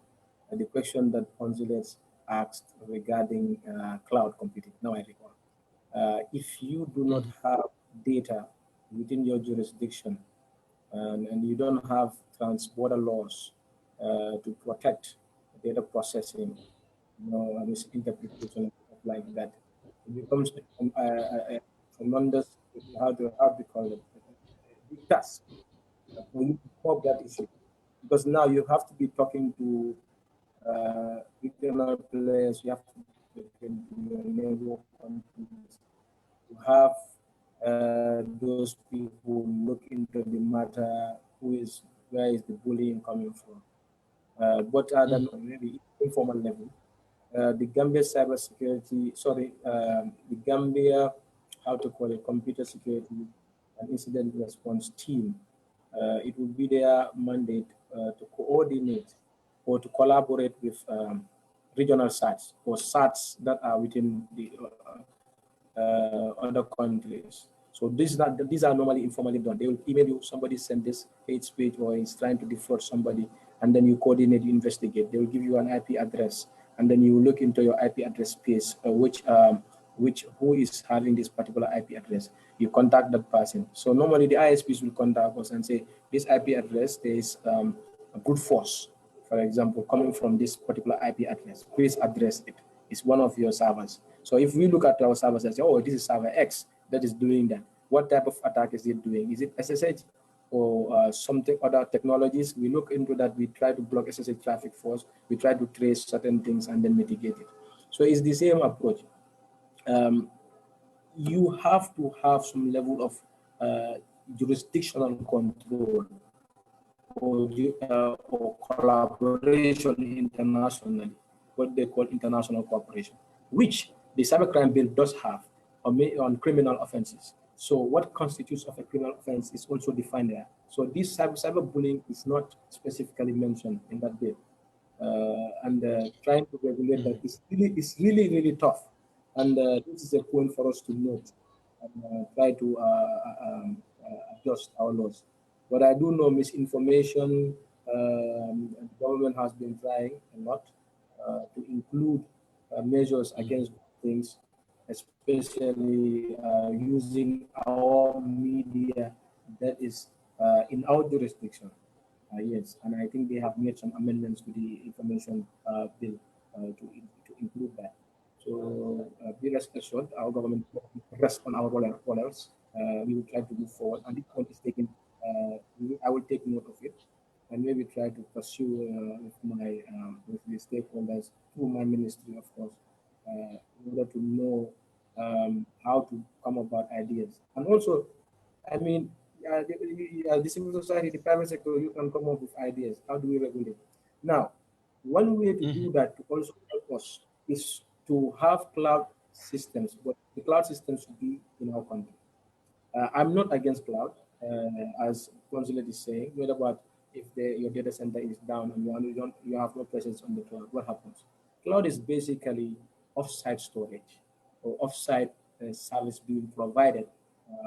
the question that Poncellete asked regarding cloud computing. Now I recall. If you do not have data within your jurisdiction and you don't have trans-border laws to protect data processing, misinterpretation like that, it becomes a tremendous, how to call it, a big task for you to solve that issue. Because now you have to be talking to regional players, you have to be talking to your neighbor countries, to have those people look into the matter, where is the bullying coming from. But at a really informal level, the Gambia Cyber Security, the Gambia, how to call it, computer security and incident response team, it would be their mandate to coordinate or to collaborate with regional SATs or SATs that are within the other countries. So these are normally informally done. They will email you, somebody send this hate speech or is trying to defraud somebody, and then you coordinate, you investigate. They will give you an IP address, and then you look into your IP address space, who is having this particular IP address. You contact that person. So normally the ISPs will contact us and say, this IP address, there is a good force, for example, coming from this particular IP address. Please address it. It's one of your servers. So if we look at our servers and say, oh, this is server X that is doing that, what type of attack is it doing? Is it SSH or something other technologies? We look into that. We try to block SSH traffic first. We try to trace certain things and then mitigate it. So it's the same approach. You have to have some level of jurisdictional control or collaboration internationally, what they call international cooperation, which the cybercrime bill does have on criminal offenses. So what constitutes of a criminal offense is also defined there. So this cyberbullying is not specifically mentioned in that bill. And trying to regulate that is really tough. And this is a point for us to note and try to adjust our laws. But I do know misinformation, the government has been trying a lot to include measures against things, especially using our media that is in our jurisdiction. Yes, and I think they have made some amendments to the information bill to include that. So be rest assured, our government will rest on our laurels. We will try to move forward, and this point is taken. I will take note of it, and maybe try to pursue with the stakeholders through my ministry, of course, in order to know how to come about ideas. And also, I mean, the civil society, the private sector, you can come up with ideas. How do we regulate? Now, one way to do that to also help us is to have cloud systems, but the cloud systems should be in our country. I'm not against cloud, as Poncellete is saying. What about if your data center is down and you have no presence on the cloud? What happens? Cloud is basically off-site storage or off-site service being provided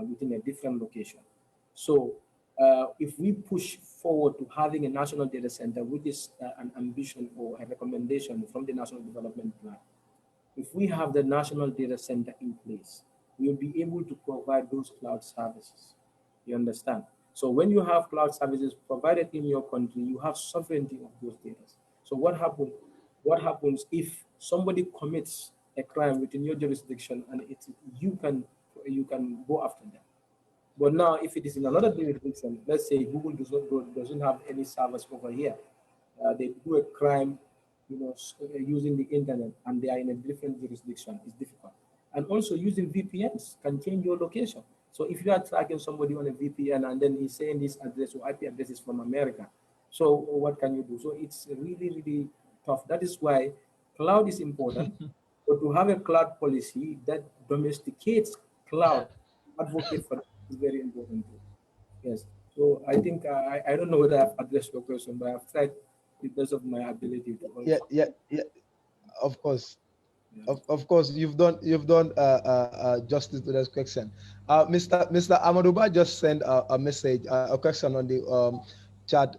within a different location. So if we push forward to having a national data center, which is an ambition or a recommendation from the National Development Plan, if we have the national data center in place, we'll be able to provide those cloud services. You understand? So when you have cloud services provided in your country, you have sovereignty of those data. So what happens if somebody commits a crime within your jurisdiction and you can go after them? But now, if it is in another jurisdiction, let's say Google doesn't have any servers over here, they do a crime, using the internet, and they are in a different jurisdiction, it's difficult. And also using VPNs can change your location. So if you are tracking somebody on a VPN and then he's saying this address or IP address is from America, so what can you do? So it's really, really tough. That is why cloud is important. But to have a cloud policy that domesticates cloud, advocate for that is very important too. Yes. So I think I don't know whether I've addressed your question, but I've tried the best of my ability to also. Yeah. Of course. Yeah. Of course, you've done justice to that question. Mr. Amaduba just sent a message, a question on the chat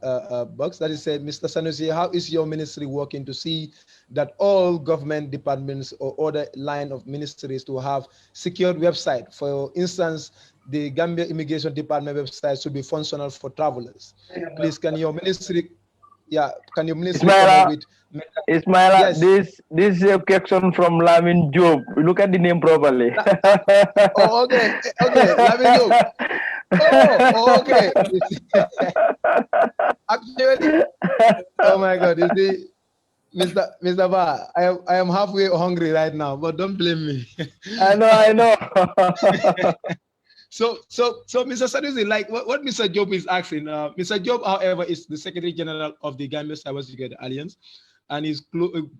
box that is said, Mr. Sanusi, how is your ministry working to see that all government departments or other line of ministries to have secured website? For instance, the Gambia Immigration Department website should be functional for travelers. Please, can your ministry come up with? Ismaila, yes. this is a question from Lamin Job. Look at the name properly. Oh, okay, Lamin Job. Oh, okay. Actually, oh my God, you see, Mr. Ba, I am halfway hungry right now, but don't blame me. I know. So, Mr. Sanusi, like what Mr. Job is asking, Mr. Job, however, is the Secretary General of the Gambia Cyber Security Alliance, and is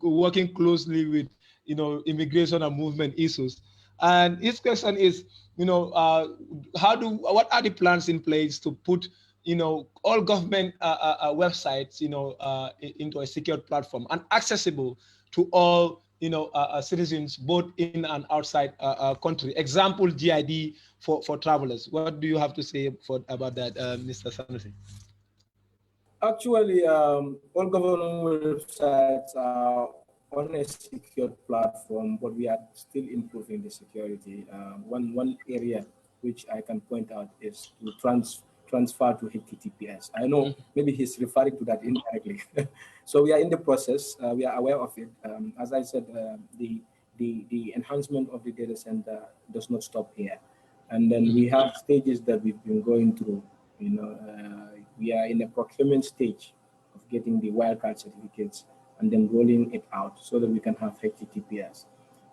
working closely with, immigration and movement issues. And his question is, what are the plans in place to put, all government websites, into a secured platform and accessible to all, citizens both in and outside country. Example, GID for travelers. What do you have to say about that, Mr. Sanusi? Actually, all government websites are on a secured platform, but we are still improving the security. One area which I can point out is to transfer to HTTPS. I know maybe he's referring to that indirectly. So we are in the process. We are aware of it. As I said, the enhancement of the data center does not stop here. And then we have stages that we've been going through. We are in a procurement stage of getting the wildcard certificates and then rolling it out so that we can have HTTPS.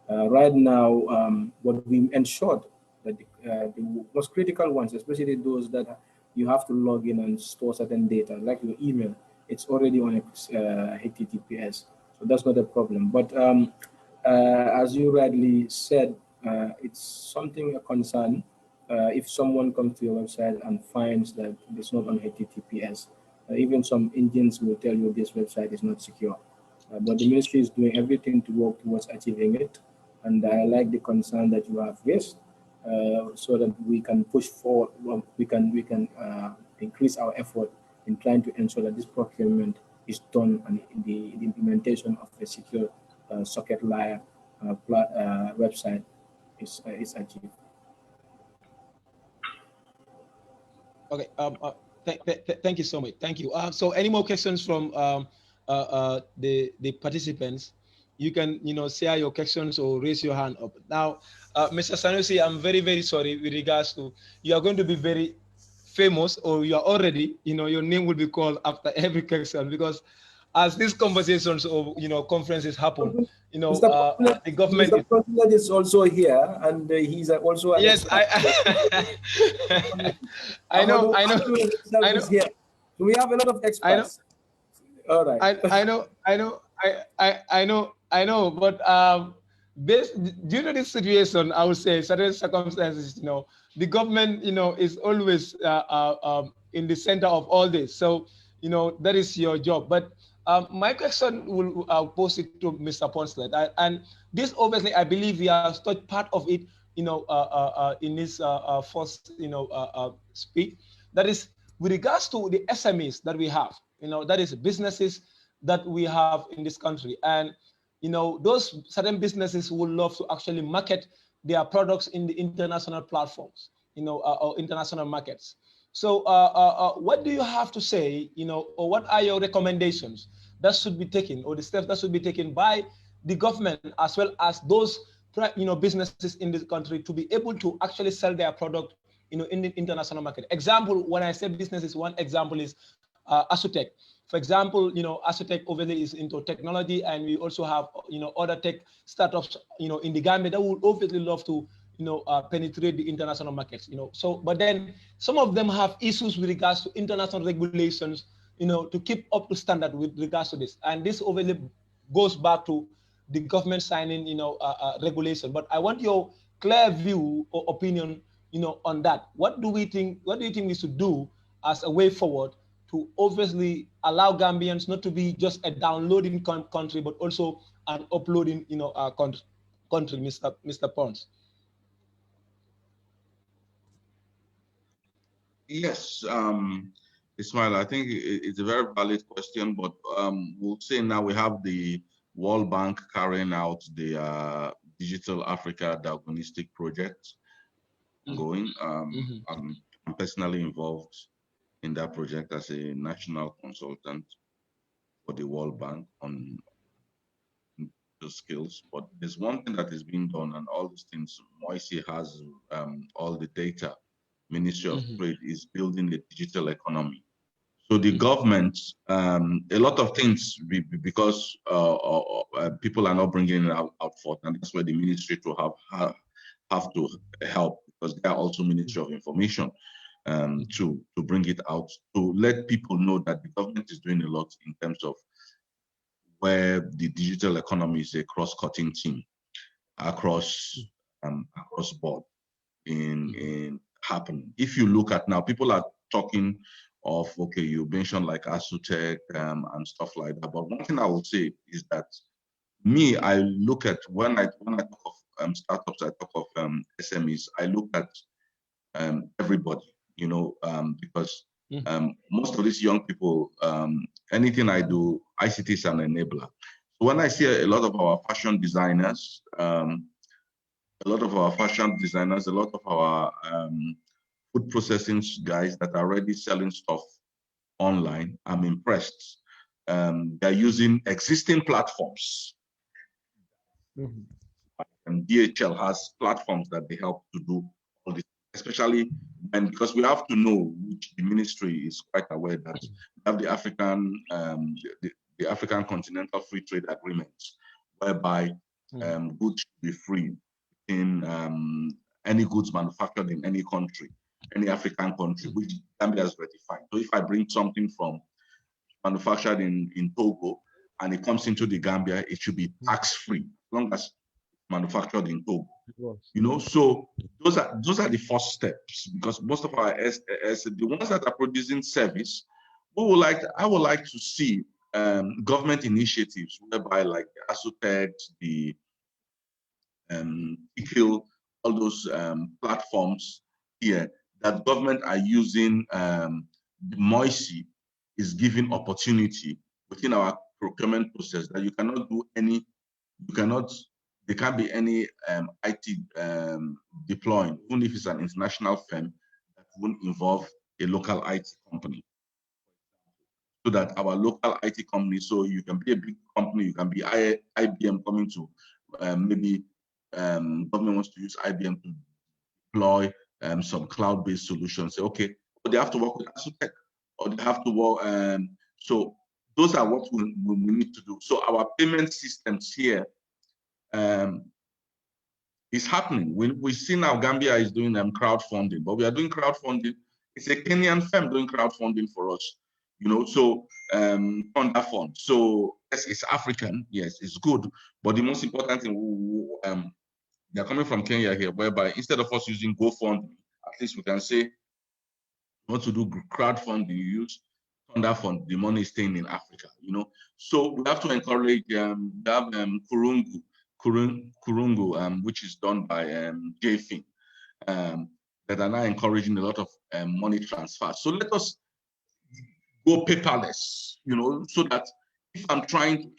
Right now, what we ensured that the most critical ones, especially those that you have to log in and store certain data, like your email, it's already on HTTPS, so that's not a problem. But as you rightly said, it's something a concern. If someone comes to your website and finds that it's not on HTTPS, even some engines will tell you this website is not secure. But the ministry is doing everything to work towards achieving it. And I like the concern that you have raised, so that we can push forward, we can increase our effort in trying to ensure that this procurement is done and the implementation of a secure socket layer website is achieved. Okay. Thank you so much. Thank you. So, any more questions from the participants? you can, share your questions or raise your hand up. Now, Mr. Sanusi, I'm very, very sorry with regards to, you are going to be very famous, or you are already, your name will be called after every question, because as these conversations or, conferences happen, the government. Mr. Poncellete is also here, and he's also an Yes, expert. I know. Is here. So we have a lot of experts. All right. I know, but based due to this situation, I would say certain circumstances, the government, is always in the center of all this. So, that is your job. But my question will pose it to Mr. Poncellete, and this obviously, I believe, we have touched part of it, in this first, speak. That is with regards to the SMEs that we have, that is businesses that we have in this country. And, those certain businesses would love to actually market their products in the international platforms, or international markets. So what do you have to say, or what are your recommendations that should be taken, or the steps that should be taken by the government, as well as those, businesses in this country, to be able to actually sell their product, in the international market? Example, when I say businesses, one example is Asutech. For example, Asutech obviously is into technology, and we also have, other tech startups, in the Gambia that would obviously love to, penetrate the international markets, So, but then some of them have issues with regards to international regulations, to keep up to standard with regards to this. And this obviously goes back to the government signing, regulation. But I want your clear view or opinion, on that. What do you think we should do as a way forward to obviously allow Gambians not to be just a downloading country, but also an uploading, country, Mr. Pons? Yes, Ismaila, I think it's a very valid question, but we'll say now we have the World Bank carrying out the Digital Africa Diagnostic Project going. I'm personally involved in that project as a national consultant for the World Bank on those skills. But there's one thing that is being done, and all these things, MOICI has all the data. Ministry of Trade is building the digital economy. So the government, a lot of things, because people are not bringing it out forth, and that's where the ministry to have to help, because they are also Ministry of Information, to bring it out, to let people know that the government is doing a lot in terms of where the digital economy is a cross-cutting team across board in happening. If you look at now, people are talking of, okay, you mentioned like Asutech and stuff like that. But one thing I would say is that I look at when I talk of startups, I talk of SMEs, I look at everybody, because most of these young people, anything I do, ICT is an enabler. So when I see a lot of our fashion designers, a lot of our food processing guys that are already selling stuff online, I'm impressed. They're using existing platforms. And DHL has platforms that they help to do all this, especially because we have to know, which the ministry is quite aware that we have the African Continental Free Trade Agreements, whereby goods should be free in any goods manufactured in any country, any African country, which Gambia has ratified. So if I bring something from manufactured in Togo and it comes into the Gambia, it should be tax-free as long as manufactured in Togo. So those are the first steps, because most of our the ones that are producing service, I would like to see government initiatives whereby, like Asutech, the Kill, all those platforms here that government are using. The MOICI is giving opportunity within our procurement process that you cannot do any, there can't be any IT deploying, even if it's an international firm, that won't involve a local IT company. so that our local IT companies, so you can be a big company, you can be IBM coming to maybe government wants to use IBM to deploy some cloud-based solutions. Say, okay, but they have to work with Asutech, or they have to work. So those are what we need to do. So our payment systems here is happening. We see now Gambia is doing crowdfunding, but we are doing crowdfunding. It's a Kenyan firm doing crowdfunding for us, you know. So Thunder Fund. So yes, it's African. Yes, it's good. But the most important thing, they're coming from Kenya here, whereby instead of us using GoFundMe, at least we can say, you want to do crowdfunding, you use Thunder Fund. The money is staying in Africa, you know. So we have to encourage. We have Kurungu, which is done by JFIN, that are now encouraging a lot of money transfer. So let us go paperless, you know, so that if I'm trying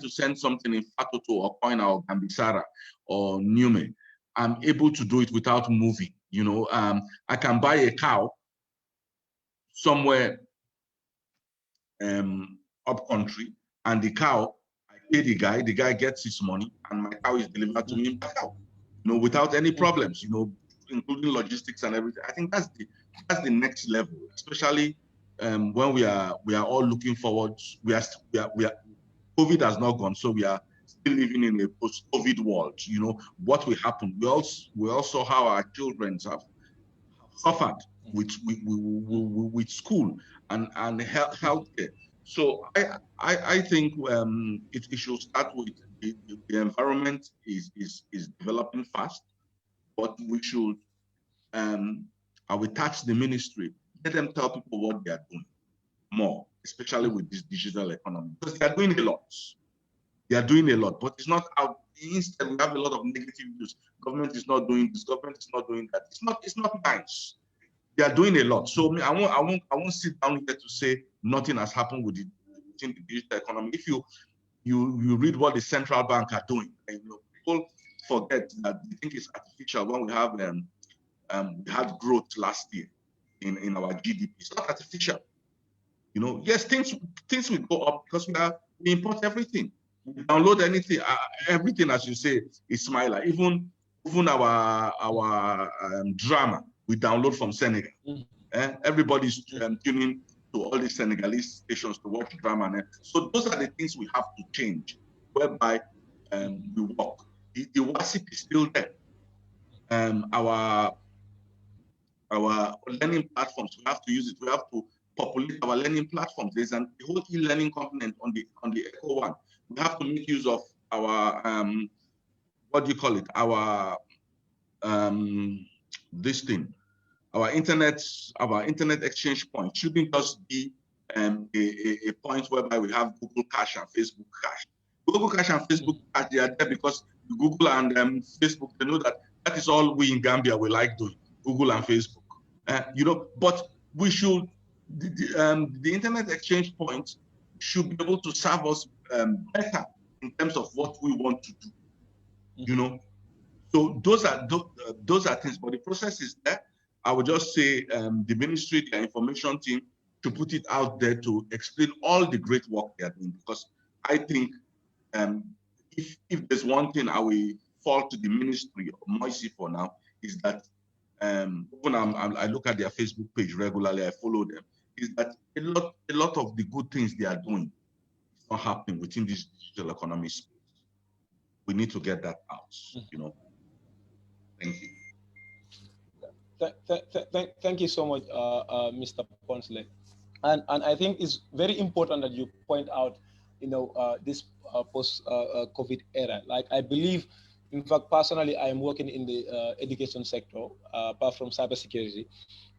to send something in Fatoto or Koina or Gambisara or Nume, I'm able to do it without moving. You know, I can buy a cow somewhere up country, and the cow, I pay the guy gets his money, and my cow is delivered to me in Macau, you know, without any problems, you know, including logistics and everything. I think that's the next level, especially when we are all looking forward. We are COVID has not gone, so we are still living in a post-COVID world. You know what will happen. We also saw how our children have suffered with school and healthcare. So I think it should start with the environment is developing fast, but we should I will touch the ministry, let them tell people what they are doing more, especially with this digital economy, because they are doing a lot. They are doing a lot, but it's not out. Instead, we have a lot of negative news. Government is not doing this. Government is not doing that. It's not nice. They are doing a lot. So I won't sit down here to say nothing has happened within the digital economy. If you read what the central bank are doing, and you know, people forget that they think it's artificial when we have we had growth last year in our GDP. It's not artificial. You know, yes, things will go up because we import everything. We download anything, everything, as you say, Ismaila. Even our Drammeh we download from Senegal. Everybody's tuning to all the Senegalese stations to watch Drammeh. So those are the things we have to change, whereby we work. The WASIP is still there. Our learning platforms, we have to use it. We have to populate our learning platforms. There's a whole e-learning component on the Echo One. We have to make use of our what do you call it? Our this thing, our internet exchange point shouldn't just be a point whereby we have Google Cache and Facebook Cache. Google Cache and Facebook Cache, they are there because Google and Facebook, they know that is all we in Gambia we like doing, Google and Facebook. You know, but we should, the internet exchange points should be able to serve us better in terms of what we want to do. You know, so those are things, but the process is there. I would just say the ministry, the information team, to put it out there to explain all the great work they are doing, because I think if there's one thing I will fall to the ministry of MOICI for now, is that when I look at their Facebook page regularly, I follow them, is that a lot of the good things they are doing is not happening within this digital economy space. We need to get that out, you know. Thank you. Thank you so much, Mr. Poncellete. And I think it's very important that you point out, you know, this post-COVID era. Like, I believe, in fact, personally, I am working in the education sector, apart from cybersecurity.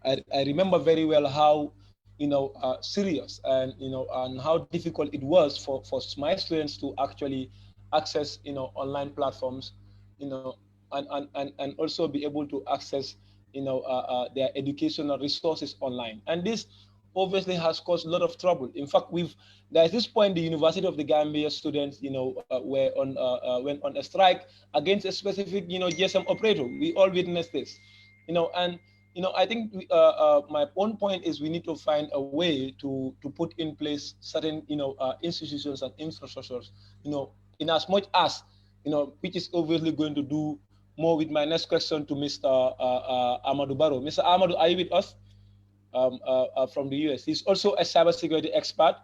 I remember very well how, you know, serious and, you know, and how difficult it was for my students to actually access, you know, online platforms, you know, and also be able to access, you know, their educational resources online. And this obviously has caused a lot of trouble. In fact, there's this point, the University of the Gambia students, you know, went on a strike against a specific, you know, GSM operator. We all witnessed this, you know, and I think my own point is we need to find a way to put in place certain, institutions and infrastructures, in as much as, which is obviously going to do more with my next question to Mr. Amadou Barrow. Mr. Amadou, are you with us from the US? He's also a cybersecurity expert,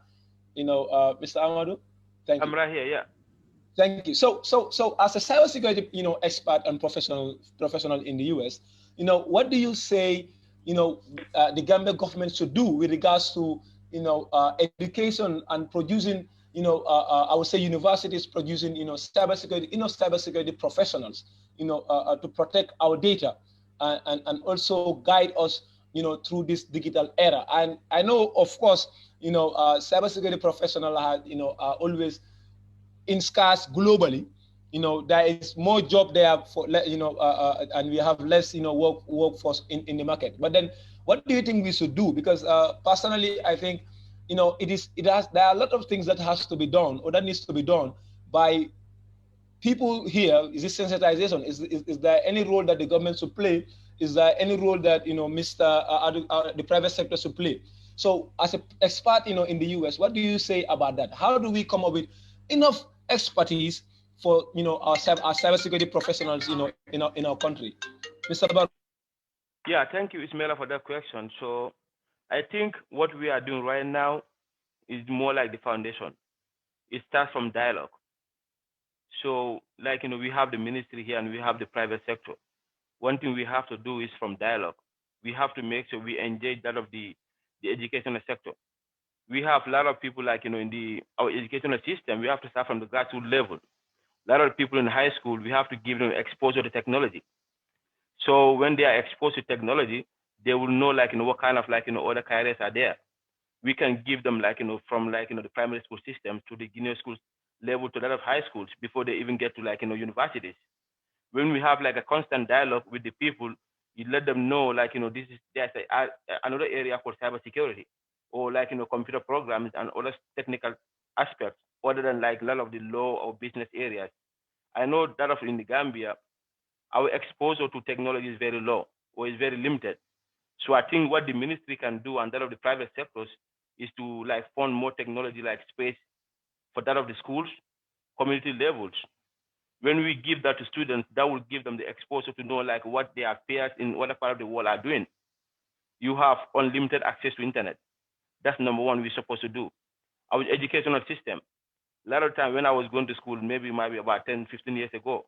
Mr. Amadou. Thank you. I'm right here, yeah. Thank you. So as a cybersecurity, expert and professional in the US, what do you say, the Gambia government should do with regards to, education and producing, I would say universities producing, cybersecurity professionals, to protect our data and also guide us, through this digital era. And I know, of course, cybersecurity professionals are always in scarce globally. There is more job there for, and we have less, workforce in the market. But then, what do you think we should do? Because personally, I think, there are a lot of things that has to be done or that needs to be done by people here. Is this sensitization? Is there any role that the government should play? Is there any role that, the private sector should play? So as an expert, in the US, what do you say about that? How do we come up with enough expertise for, our cybersecurity professionals, in our country? Mr. Bar. Yeah, thank you, Ismaila, for that question. So I think what we are doing right now is more like the foundation. It starts from dialogue. So, we have the ministry here and we have the private sector. One thing we have to do is from dialogue. We have to make sure we engage that of the educational sector. We have a lot of people in our educational system. We have to start from the grassroots level. A lot of people in high school, we have to give them exposure to technology. So when they are exposed to technology, they will know what kind of other careers are there. We can give them from the primary school system to the junior school level to a lot of high schools before they even get to universities. When we have a constant dialogue with the people, you let them know there's another area for cybersecurity or computer programs and other technical aspects other than a lot of the law or business areas. I know that in the Gambia, our exposure to technology is very low or is very limited. So I think what the ministry can do and that of the private sectors is to fund more technology space for that of the schools, community levels. When we give that to students, that will give them the exposure to know what their peers in other part of the world are doing. You have unlimited access to internet. That's number one we're supposed to do. Our educational system. A lot of time when I was going to school, maybe about 10, 15 years ago,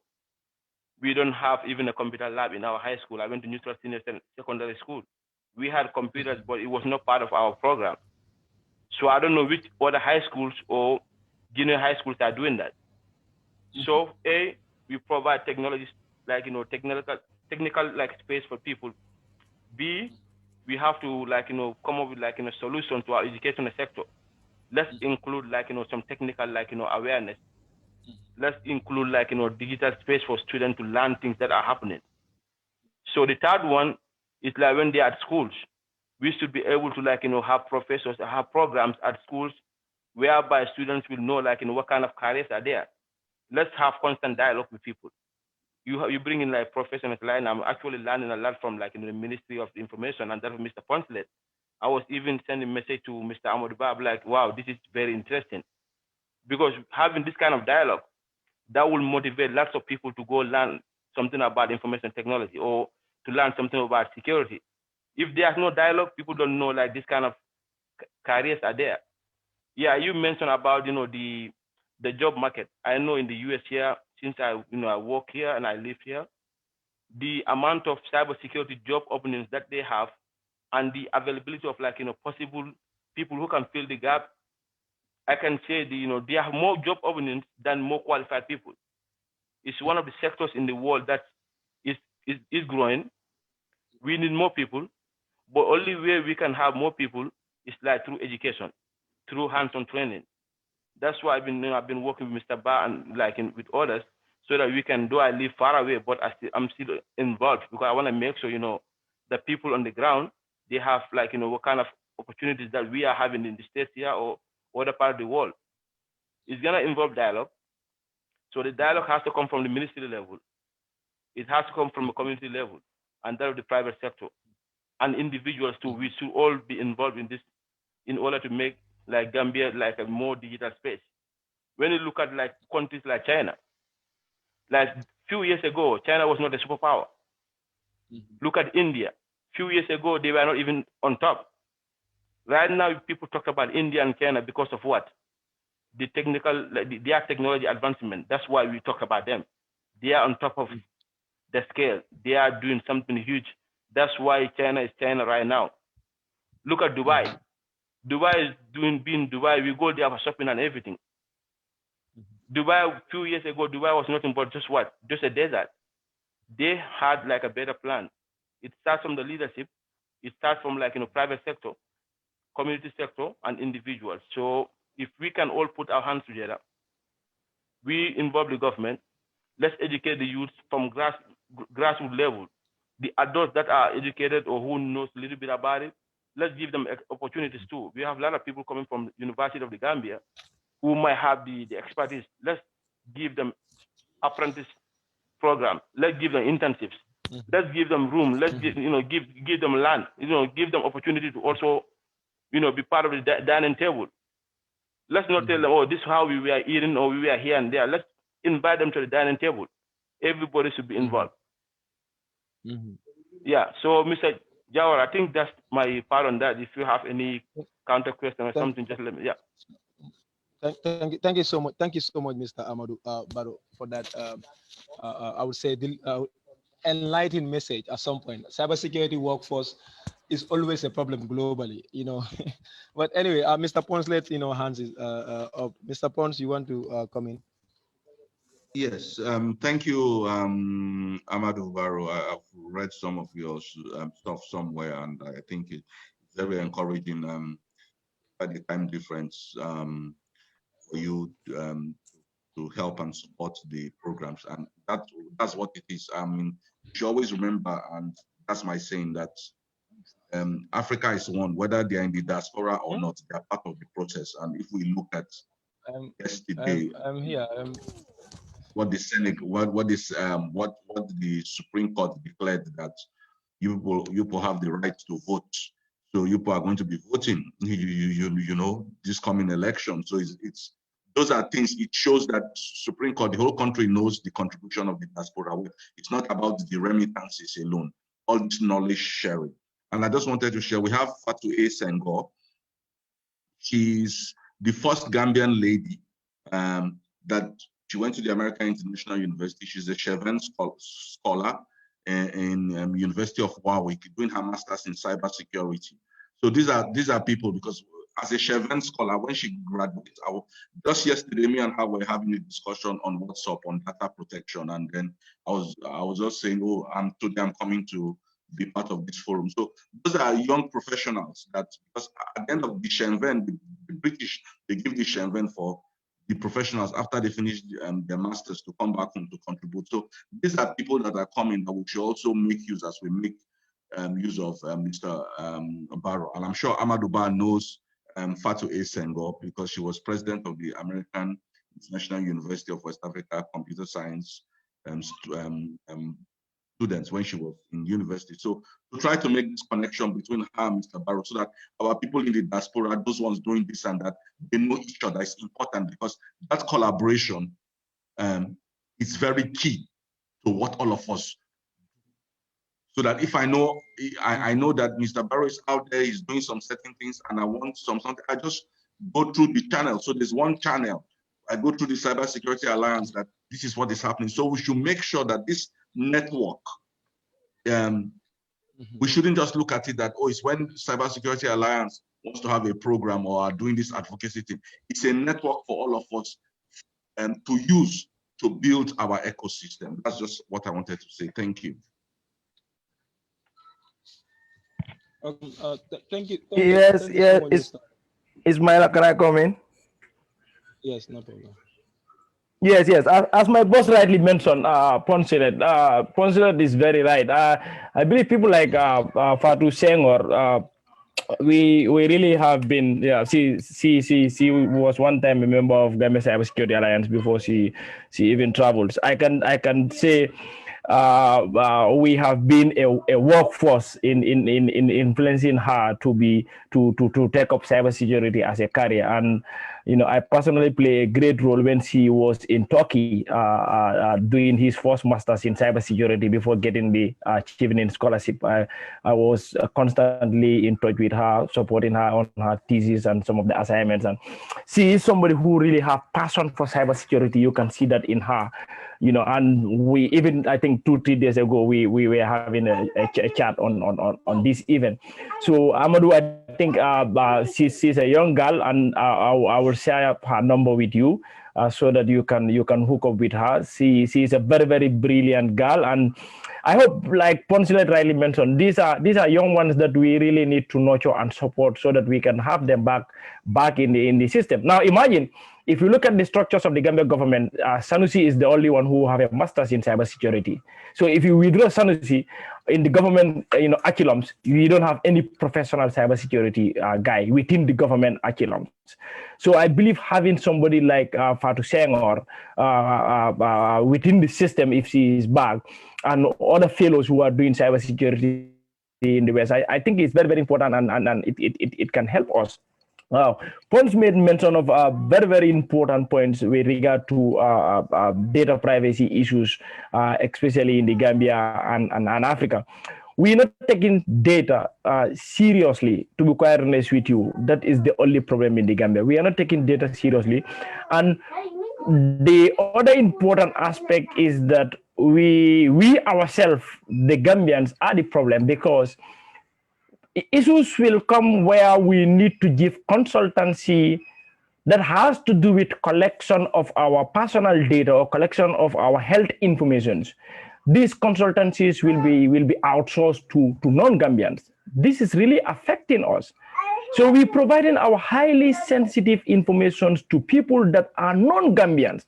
we don't have even a computer lab in our high school. I went to Neutral Senior Secondary School. We had computers, but it was not part of our program. So I don't know which other high schools or junior high schools are doing that. So A, we provide technologies technical space for people. B, we have to come up with a solution to our educational sector. Let's include some technical awareness. Let's include digital space for students to learn things that are happening. So the third one is when they are at schools, we should be able to have professors, have programs at schools whereby students will know what kind of careers are there. Let's have constant dialogue with people. You bring in professionals. I'm actually learning a lot from the Ministry of Information and that of Mr. Poncellete. I was even sending a message to Mr. Amadou Barrow wow, this is very interesting. Because having this kind of dialogue, that will motivate lots of people to go learn something about information technology or to learn something about security. If there's no dialogue, people don't know this kind of careers are there. Yeah, you mentioned about the job market. I know in the US here, since I work here and I live here, the amount of cybersecurity job openings that they have and the availability of possible people who can fill the gap, I can say they have more job openings than more qualified people. It's one of the sectors in the world that is growing. We need more people, but only way we can have more people is through education, through hands-on training. That's why I've been working with Mr. Ba and with others, so that we can, though I live far away, but I'm still involved because I want to make sure the people on the ground, they have what kind of opportunities that we are having in the States here or other part of the world. It's gonna involve dialogue. So the dialogue has to come from the ministry level. It has to come from a community level and that of the private sector. and individuals too. We should all be involved in this in order to make like Gambia like a more digital space. When you look at like countries like China, like few years ago, China was not a superpower. Look at India. Few years ago, they were not even on top. Right now, people talk about India and China because of what? The technical, their technology advancement. That's why we talk about them. They are on top of the scale. They are doing something huge. That's why China is China right now. Look at Dubai. Dubai is being Dubai. We go there for shopping and everything. Dubai, a few years ago, Dubai was nothing but just what? Just a desert. They had like a better plan. It starts from the leadership. It starts from like, private sector, community sector, and individuals. So if we can all put our hands together, we involve the government, let's educate the youth from grassroots level. The adults that are educated or who knows a little bit about it, let's give them opportunities too. We have a lot of people coming from the University of the Gambia who might have the expertise. Let's give them apprentice program. Let's give them internships. Let's give them room. Let's give them land. Give them opportunity to also, be part of the dining table. Let's not tell them, oh, this is how we were eating or we were here and there. Let's invite them to the dining table. Everybody should be involved. Yeah. So, Mr. Jawara, I think that's my part on that. If you have any counter question or something, just let me. Yeah. Thank you so much. Thank you so much, Mr. Amadou Baro, for that. I would say enlightened message at some point. Cybersecurity workforce is always a problem globally, But anyway, Mr. Poncellete, hands is up. Mr. Pons, you want to come in? Yes, thank you, Amadou Baro. I've read some of your stuff somewhere, and I think it's very encouraging by the time difference for you to help and support the programs, and that's what it is. I mean, you should always remember, and that's my saying, that Africa is one, whether they are in the diaspora or not, they are part of the process. And if we look at yesterday, I'm here. What the Supreme Court declared, that you will have the right to vote. So you are going to be voting, this coming election. So it's those are things. It shows that Supreme Court, the whole country knows the contribution of the diaspora. It's not about the remittances alone, all this knowledge sharing. And I just wanted to share, we have Fatou A. Senghor. She's the first Gambian lady that she went to the American International University. She's a Cheven scholar in University of Warwick, doing her master's in cybersecurity. So these are people, because as a Cheven scholar, when she graduated, just yesterday, me and her were having a discussion on WhatsApp on data protection, and then I was just saying, oh, today I'm coming to be part of this forum. So those are young professionals that, because at the end of the Cheven, the British, they give the Cheven for the professionals after they finish their masters to come back home to contribute. So these are people that are coming that we should also make use as we make use of Mr. Baro. And I'm sure Amadou Ba knows Fatou A. Senghor, because she was president of the American International University of West Africa Computer Science students when she was in university. So to try to make this connection between her and Mr. Baro, so that our people in the diaspora, those ones doing this and that, they know each other. It's important, because that collaboration is very key to what all of us. So that if I know that Mr. Baro is out there, he's doing some certain things, and I want something, I just go through the channel. So there's one channel. I go through the Cyber Security Alliance, that this is what is happening. So we should make sure that this network, we shouldn't just look at it that, oh, it's when Cyber Security Alliance wants to have a program or are doing this advocacy thing. It's a network for all of us to use to build our ecosystem. That's just what I wanted to say. Thank you. Thank you. Yes. Ismaila, can I come in? Yes, no problem. Yes. As my boss rightly mentioned, Poncellete is very right. I believe people like Fatou Senghor, we really have been. Yeah, she was one time a member of Gambia Cyber Security Alliance before she even travels. I can say we have been a workforce in influencing her to take up cybersecurity as a career. And I personally play a great role when she was in Turkey doing his first master's in cybersecurity before getting the Chevening scholarship. I was constantly in touch with her, supporting her on her thesis and some of the assignments. And she is somebody who really has passion for cybersecurity. You can see that in her. And we even, I think 2-3 days ago, we were having a chat on this event. So Amadou, I think she's a young girl, and I will share her number with you so that you can hook up with her. She is a very, very brilliant girl, and I hope, like Poncellete rightly mentioned, these are young ones that we really need to nurture and support so that we can have them back in the system. Now imagine, if you look at the structures of the Gambia government, Sanusi is the only one who have a master's in cybersecurity. So if you withdraw Sanusi in the government, asylums, you don't have any professional cybersecurity guy within the government asylums. So I believe having somebody like Fatou Senghor within the system, if she is back, and other fellows who are doing cybersecurity in the West, I think it's very, very important, and it can help us. Pons made mention of very, very important points with regard to data privacy issues, especially in the Gambia and Africa. We're not taking data seriously, to be quite honest with you. That is the only problem in the Gambia. We are not taking data seriously. And the other important aspect is that we ourselves, the Gambians, are the problem, because issues will come where we need to give consultancy that has to do with collection of our personal data or collection of our health information. These consultancies will be outsourced to non-Gambians. This is really affecting us. So we're providing our highly sensitive information to people that are non-Gambians.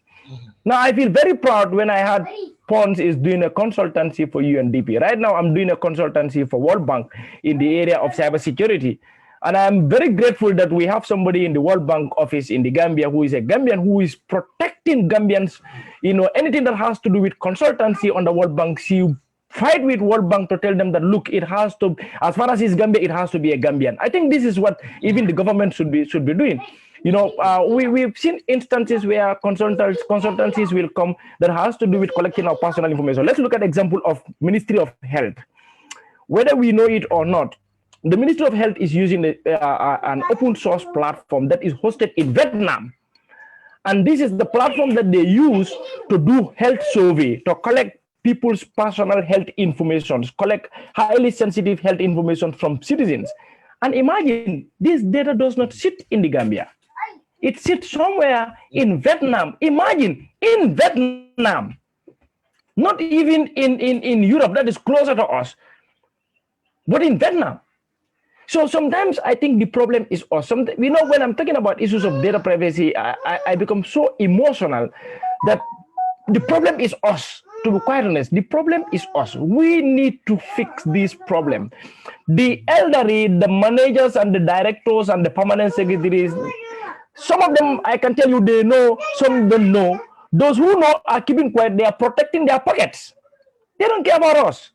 Now, I feel very proud when I had Pons is doing a consultancy for UNDP. Right now, I'm doing a consultancy for World Bank in the area of cybersecurity. And I'm very grateful that we have somebody in the World Bank office in the Gambia who is a Gambian, who is protecting Gambians. Anything that has to do with consultancy on the World Bank, she fight with World Bank to tell them that, look, it has to, as far as it's Gambia, it has to be a Gambian. I think this is what even the government should be doing. We've seen instances where consultancies will come that has to do with collecting our personal information. Let's look at the example of Ministry of Health. Whether we know it or not, the Ministry of Health is using an open source platform that is hosted in Vietnam. And this is the platform that they use to do health survey, to collect people's personal health information, collect highly sensitive health information from citizens. And imagine, this data does not sit in the Gambia. It sits somewhere in Vietnam. Imagine, in Vietnam, not even in Europe, that is closer to us, but in Vietnam. So sometimes I think the problem is us. When I'm talking about issues of data privacy, I become so emotional that the problem is us. To be quite honest, the problem is us. We need to fix this problem. The elderly, the managers and the directors and the permanent secretaries, some of them, I can tell you, they know, some don't know. Those who know are keeping quiet. They are protecting their pockets. They don't care about us.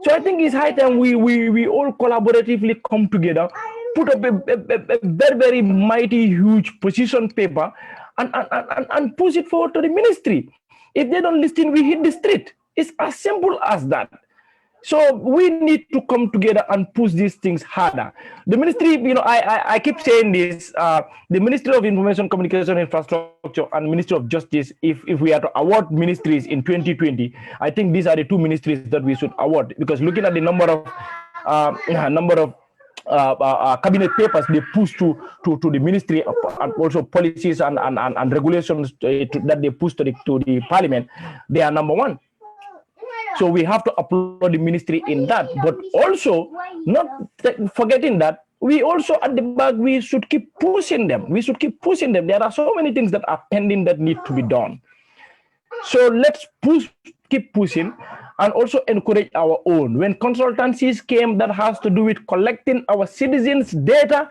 So I think it's high time we all collaboratively come together, put up a very, very mighty, huge position paper and push it forward to the ministry. If they don't listen, we hit the street. It's as simple as that. So we need to come together and push these things harder. The ministry, I keep saying this, the Ministry of Information Communication Infrastructure and Ministry of Justice, if we are to award ministries in 2020, I think these are the two ministries that we should award, because looking at the number of cabinet papers they push to the ministry, and also policies and regulations that they push to the parliament, they are number one. So we have to applaud the ministry in that, but also not forgetting that we also at the back, we should keep pushing them. There are so many things that are pending that need to be done. So let's keep pushing, and also encourage our own. When consultancies came that has to do with collecting our citizens' data,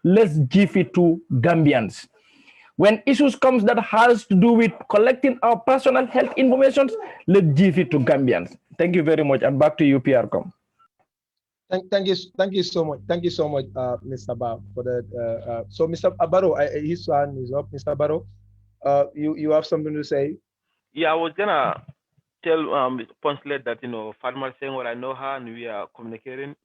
let's give it to Gambians. When issues comes that has to do with collecting our personal health information, let's give it to Gambians. Thank you very much, and back to you, PRCom. Thank you so much. Thank you so much, Mr. Ba, for that. So, Mr. Baro, his hand is up. Mr. Baro, you have something to say? Yeah, I was gonna tell Poncellete that Fatma Senghor, I know her and we are communicating.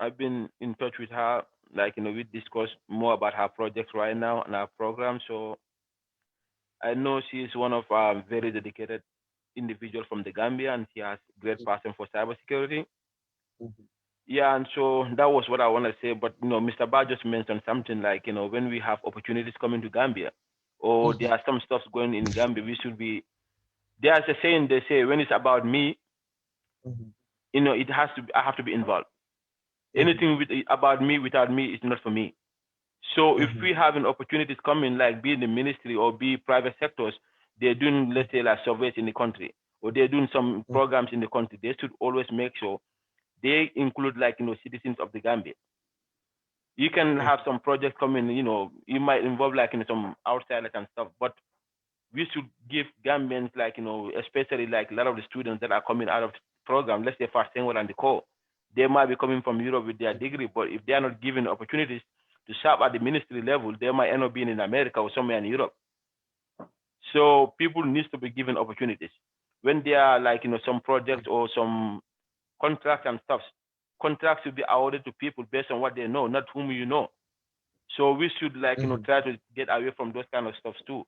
I've been in touch with her, like we discuss more about her projects right now and our program. So I know she is one of our very dedicated individuals from the Gambia, and she has great passion for cybersecurity. Mm-hmm. Yeah, and so that was what I want to say. But Mr. Ba just mentioned something like when we have opportunities coming to Gambia, or there are some stuff going in Gambia, we should be. There's a saying they say when it's about me, it has to. I have to be involved. Anything about me without me is not for me. So if we have an opportunities coming, like be in the ministry or be private sectors, they're doing, let's say, like surveys in the country, or they're doing some programs in the country, they should always make sure they include citizens of the Gambia. You can have some projects coming, you might involve some outsiders and stuff, but we should give Gambians especially a lot of the students that are coming out of the program, let's say for Senghor and the core, they might be coming from Europe with their degree, but if they are not given opportunities to serve at the ministry level, they might end up being in America or somewhere in Europe. So people need to be given opportunities. When there are some projects or some contracts and stuff, contracts should be awarded to people based on what they know, not whom you know. So we should try to get away from those kind of stuff too.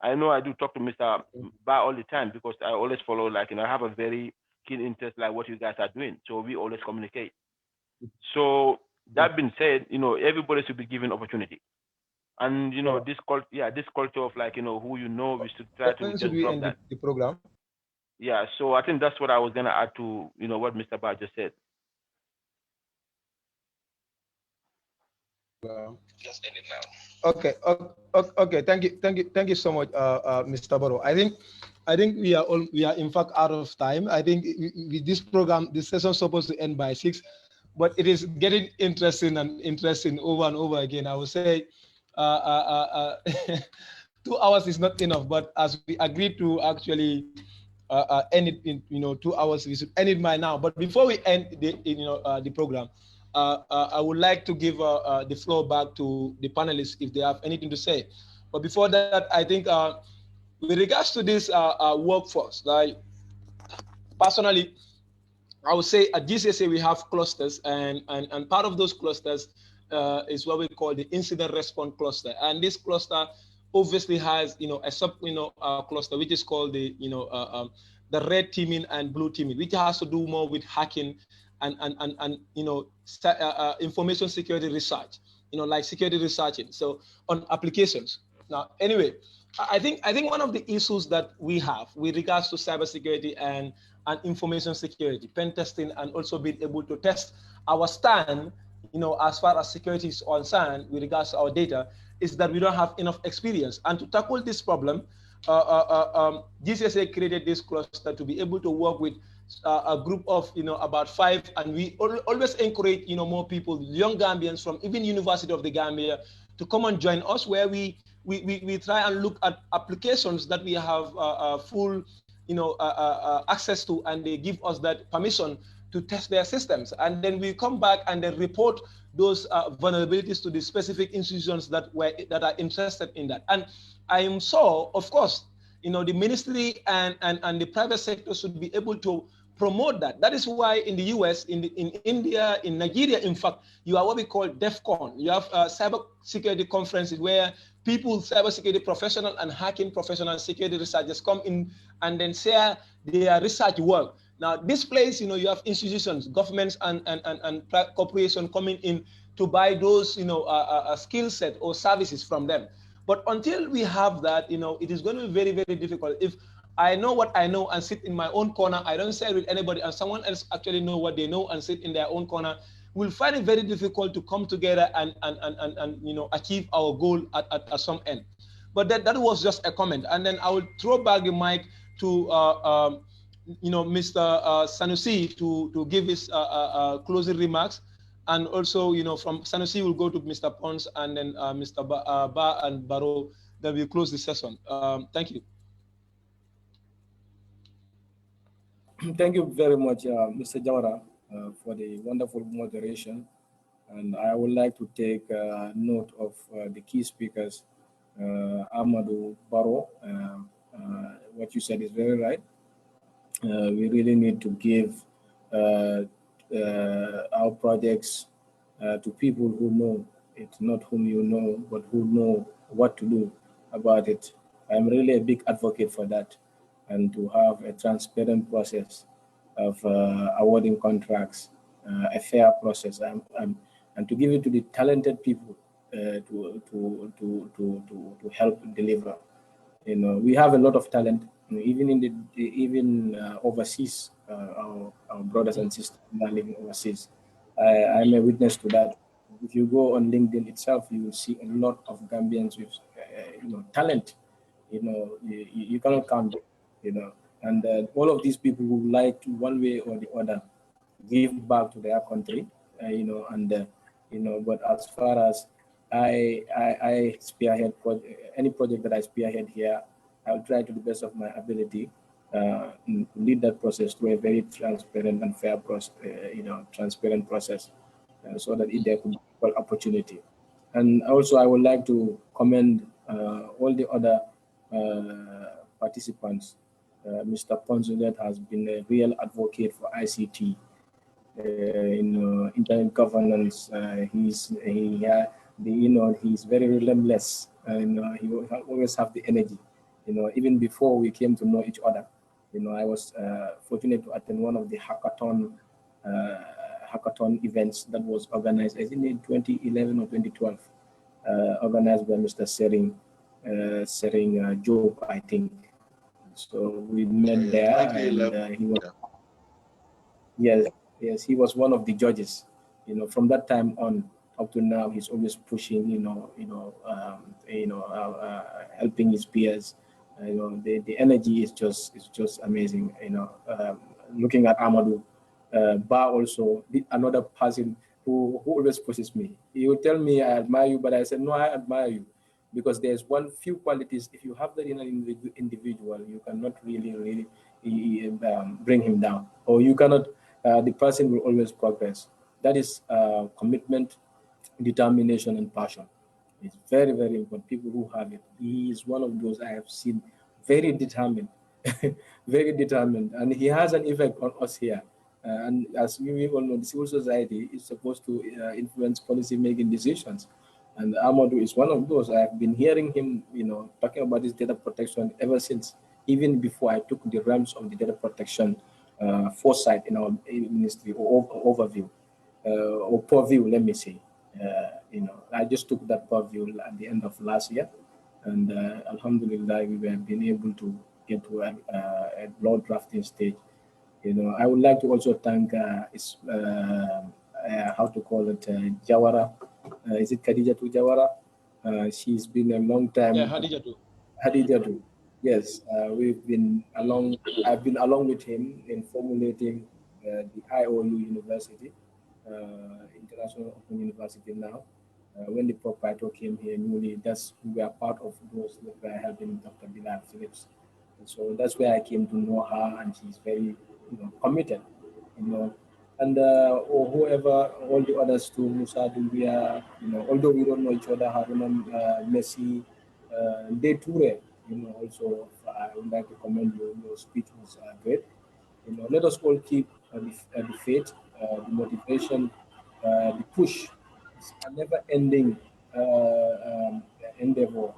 I know I do talk to Mr. Ba all the time because I always follow I have a very keen interest what you guys are doing. So we always communicate. So that being said, everybody should be given opportunity. And this culture of who we should try to just drop that. The program. Yeah, so I think that's what I was gonna add to what Mr. Ba just said. Just end it now. Okay. Thank you so much, Mr. Baro. I think we are in fact out of time. I think with this program, this session is supposed to end by 6, but it is getting interesting over and over again. I would say 2 hours is not enough, but as we agreed to actually end it in 2 hours, we should end it by now. But before we end the program, I would like to give the floor back to the panelists if they have anything to say. But before that, I think with regards to this workforce, personally, I would say at GCSA we have clusters, and part of those clusters is what we call the incident response cluster. And this cluster obviously has a sub cluster which is called the red teaming and blue teaming, which has to do more with hacking and information security research, like security researching, so on applications. Now, anyway, I think one of the issues that we have with regards to cybersecurity and information security, pen testing, and also being able to test our stand, as far as security is concerned with regards to our data, is that we don't have enough experience. And to tackle this problem, GCSA created this cluster to be able to work with a group of about 5, and we always encourage more people, young Gambians from even University of the Gambia, to come and join us, where we try and look at applications that we have full access to, and they give us that permission to test their systems, and then we come back and then report those vulnerabilities to the specific institutions that are interested in that. And I am sure, of course, the ministry and the private sector should be able to promote that. That is why in the US, in India, in Nigeria, in fact, you have what we call DEFCON. You have cyber security conferences where people, cybersecurity professional and hacking professional security researchers come in and then share their research work. Now, this place, you have institutions, governments, and corporations coming in to buy those, skill set or services from them. But until we have that, it is going to be very, very difficult. If I know what I know and sit in my own corner, I don't share with anybody, and someone else actually know what they know and sit in their own corner, we'll find it very difficult to come together and achieve our goal at some end. But that was just a comment. And then I will throw back the mic to Mr. Sanusi to give his closing remarks. And also, from Sanusi, we'll go to Mr. Pons, and then Mr. Ba and Baro, then we close the session. Thank you. Thank you very much, Mr. Jawara, for the wonderful moderation. And I would like to take note of the key speakers, Amadou Baro. What you said is very right. We really need to give our projects to people who know it, not whom you know, but who know what to do about it. I'm really a big advocate for that, and to have a transparent process of awarding contracts, a fair process, and to give it to the talented people to help deliver. You know, we have a lot of talent, even in overseas. Our brothers and sisters are living overseas. I'm a witness to that. If you go on LinkedIn itself, you will see a lot of Gambians with, talent. You cannot count them, and all of these people who like to, one way or the other, give back to their country, but as far as I spearhead any project that I spearhead here, I'll try to the best of my ability to lead that process through a very transparent and fair process, transparent process, so that there could be equal opportunity. And also, I would like to commend all the other participants. Mr. Poncellete has been a real advocate for ICT. Internet governance. He's very relentless, and he will always have the energy. Even before we came to know each other, I was fortunate to attend one of the hackathon events that was organized, I think in 2011 or 2012, organized by Mr. Sering Job, I think. So we met there, and he was. Yes, he was one of the judges. From that time on up to now, he's always pushing. Helping his peers. The energy is just amazing. Looking at Amadou Ba, also another person who always pushes me. He will tell me, I admire you, but I said, no, I admire you, because there's few qualities. If you have that in an individual, you cannot really bring him down, or you cannot. The person will always progress. That is commitment, determination, and passion. It's very, very important. People who have it. He is one of those I have seen, very determined, very determined, and he has an effect on us here. And as we all know, the civil society is supposed to influence policy-making decisions. And Amadou is one of those. I have been hearing him, talking about this data protection ever since, even before I took the realms of the data protection foresight in our ministry, or overview, or purview, let me say. I just took that purview at the end of last year, and Alhamdulillah, we have been able to get to a law drafting stage. I would like to also thank how to call it, Jawara. Is it Haddijatou Jawara? She's been a long time. Yeah, Haddijatou. Haddijatou. Yes, I've been along with him in formulating the IOU University, International Open University now. When the proprietor came here newly, we are part of those that were helping Dr. Bilal Phillips. And so that's where I came to know her, and she's very committed, and or whoever, all the others too, Musa Dumbia, although we don't know each other, Haruna Messi, De Toure, also I would like to commend you. Your speech was great. Let us all keep the faith, the motivation, the push. It's a never-ending endeavor.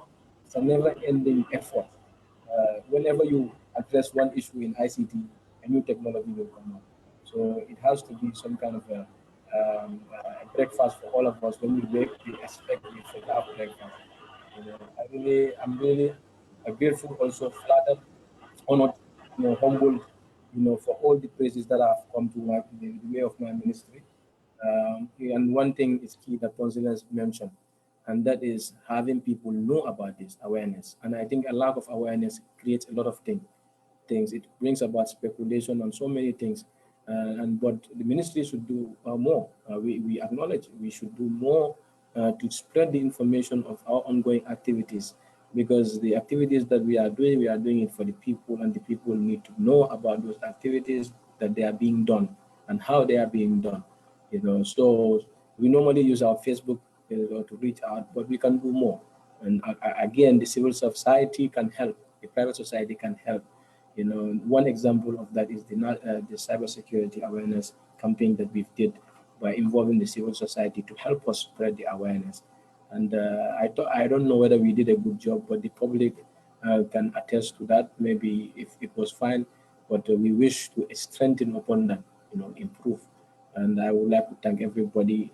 It's a never-ending effort. Whenever you address one issue in ICT, a new technology will come up. So it has to be some kind of a breakfast for all of us. When we wake, we expect we should have breakfast. I'm really grateful, also flattered, honored, humbled, for all the praises that have come to the way of my ministry. And one thing is key that Poncellete has mentioned, and that is having people know about this awareness. And I think a lack of awareness creates a lot of things. It brings about speculation on so many things. But the ministry should do more. We acknowledge we should do more to spread the information of our ongoing activities, because the activities that we are doing it for the people, and the people need to know about those activities, that they are being done and how they are being done. So we normally use our Facebook to reach out, but we can do more. And again, the civil society can help, the private society can help. One example of that is the cyber security awareness campaign that we did by involving the civil society to help us spread the awareness. And I don't know whether we did a good job, but the public can attest to that. Maybe if it was fine, but we wish to strengthen upon that, improve. And I would like to thank everybody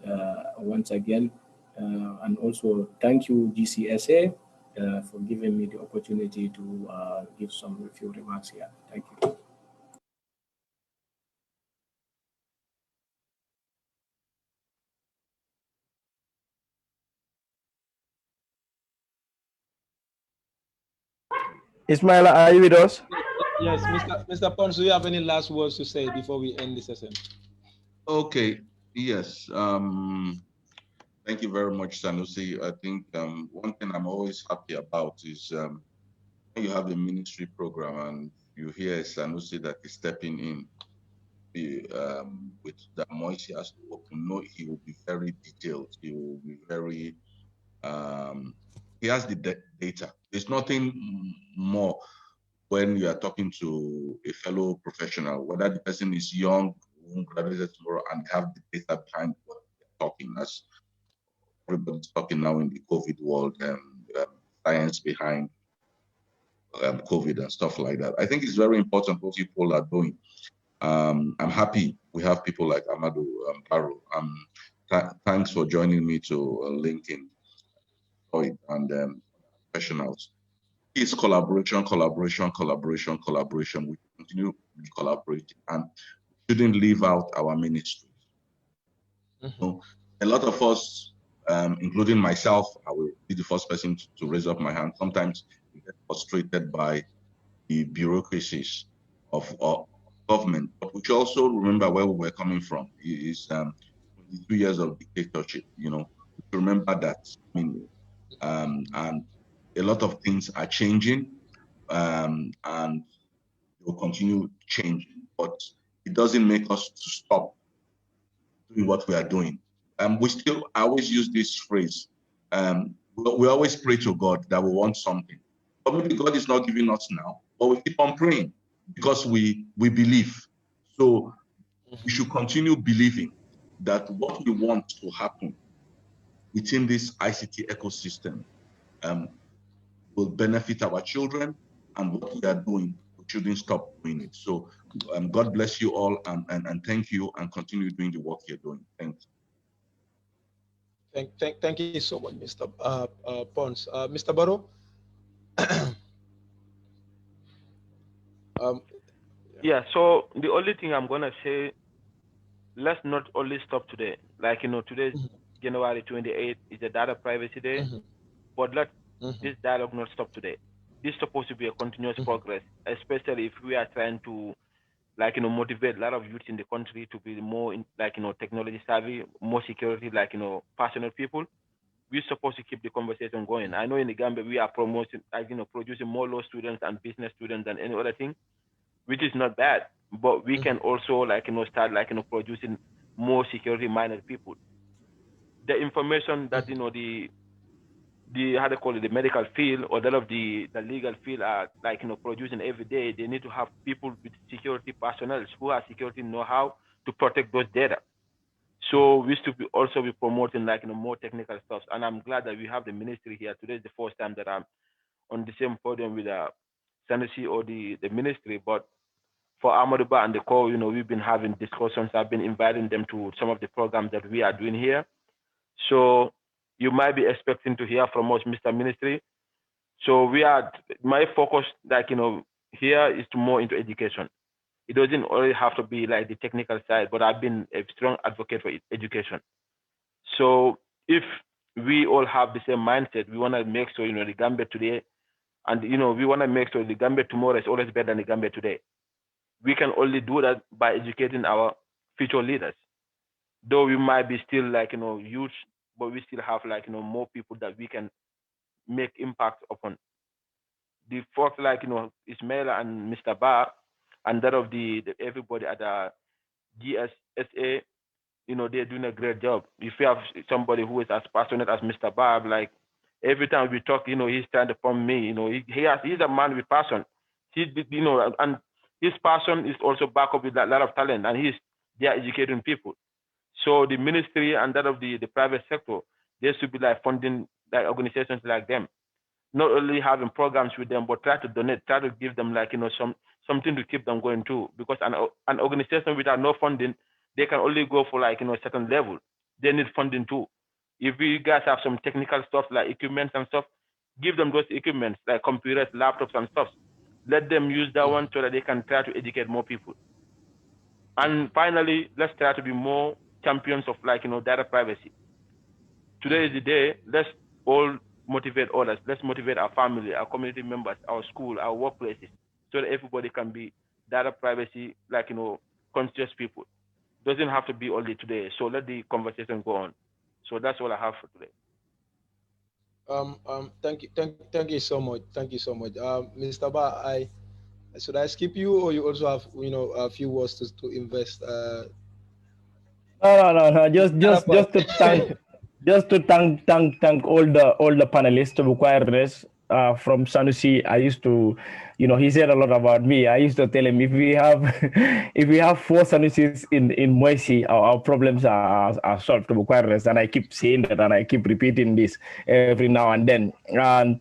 once again, and also thank you GCSA for giving me the opportunity to give some few remarks here. Thank you. Ismaila, are you with us? Yes, Mr. Pons, do you have any last words to say before we end the session? Okay, yes. Thank you very much, Sanusi. I think one thing I'm always happy about is when you have a ministry program and you hear Sanusi that is stepping in with the MOICI as to open, no, he will be very detailed. He will be very, he has the data. There's nothing more when you are talking to a fellow professional, whether the person is young, who graduated tomorrow, and have the data behind what they're talking. As everybody's talking now in the COVID world, science behind COVID and stuff like that. I think it's very important what people are doing. I'm happy we have people like Amadou Barrow. Thanks for joining me to LinkedIn and professionals. It's collaboration. We continue collaborating and we shouldn't leave out our ministry. So a lot of us, including myself, I will be the first person to raise up my hand. Sometimes we get frustrated by the bureaucracies of government, but we should also remember where we were coming from. It is 22 years of dictatorship. Remember that. And a lot of things are changing, and they will continue changing. But it doesn't make us to stop doing what we are doing. I always use this phrase. We always pray to God that we want something, but maybe God is not giving us now. But we keep on praying because we believe. So we should continue believing that what we want to happen within this ICT ecosystem will benefit our children, and what we are doing, we shouldn't stop doing it. So God bless you all, and thank you, and continue doing the work you're doing. Thanks. Thank you so much, Mr. Pons. Mr. Barrow? Yeah, so the only thing I'm going to say, let's not only stop today. Like, today's January 28th is a data privacy day, but let this dialogue not stop today. This is supposed to be a continuous progress, especially if we are trying to, motivate a lot of youth in the country to be more, technology savvy, more security, passionate people. We're supposed to keep the conversation going. I know in the Gambia we are promoting, producing more law students and business students than any other thing, which is not bad. But we can also, start, producing more security-minded people. The information that, the how they call it, the medical field or that of the legal field are producing every day, they need to have people with security personnel who have security know-how to protect those data. So we should also be promoting more technical stuff. And I'm glad that we have the ministry here. Today is the first time that I'm on the same podium with Sanusi or the ministry. But for Amadouba and the co, we've been having discussions. I've been inviting them to some of the programs that we are doing here. So you might be expecting to hear from us, Mr. Ministry. So my focus, here is to more into education. It doesn't only have to be like the technical side, but I've been a strong advocate for education. So if we all have the same mindset, we want to make sure, the Gambia today, and, we want to make sure the Gambia tomorrow is always better than the Gambia today. We can only do that by educating our future leaders. Though we might be still youth, but we still have more people that we can make impact upon. the folks like, Ismaila and Mr. Bar, and that of the everybody at the GSSA, they're doing a great job. If you have somebody who is as passionate as Mr. Barb, like every time we talk, he's trying to pump me. He's a man with passion. And his passion is also backed up with a lot of talent, and they're educating people. So the ministry and that of the private sector, they should be like funding like organizations like them, not only having programs with them, but try to donate, try to give them like something to keep them going too. Because an organization without no funding, they can only go for like a certain level. They need funding too. If you guys have some technical stuff like equipment and stuff, give them those equipments like computers, laptops and stuff. Let them use that one so that they can try to educate more people. And finally, let's try to be more champions of like data privacy. Today is the day. Let's all motivate others. Let's motivate our family, our community members, our school, our workplaces, so that everybody can be data privacy, like conscious people. Doesn't have to be only today. So let the conversation go on. So that's all I have for today. Thank you so much. Thank you so much, Mr. Ba. Should I skip you, or you also have a few words to invest? No. Just to thank all the panelists to acquire this. From Sanusi, I used to, he said a lot about me. I used to tell him if we have 4 Sanusis in MOICI, our problems are solved to Bucharest. And I keep saying that, and I keep repeating this every now and then. And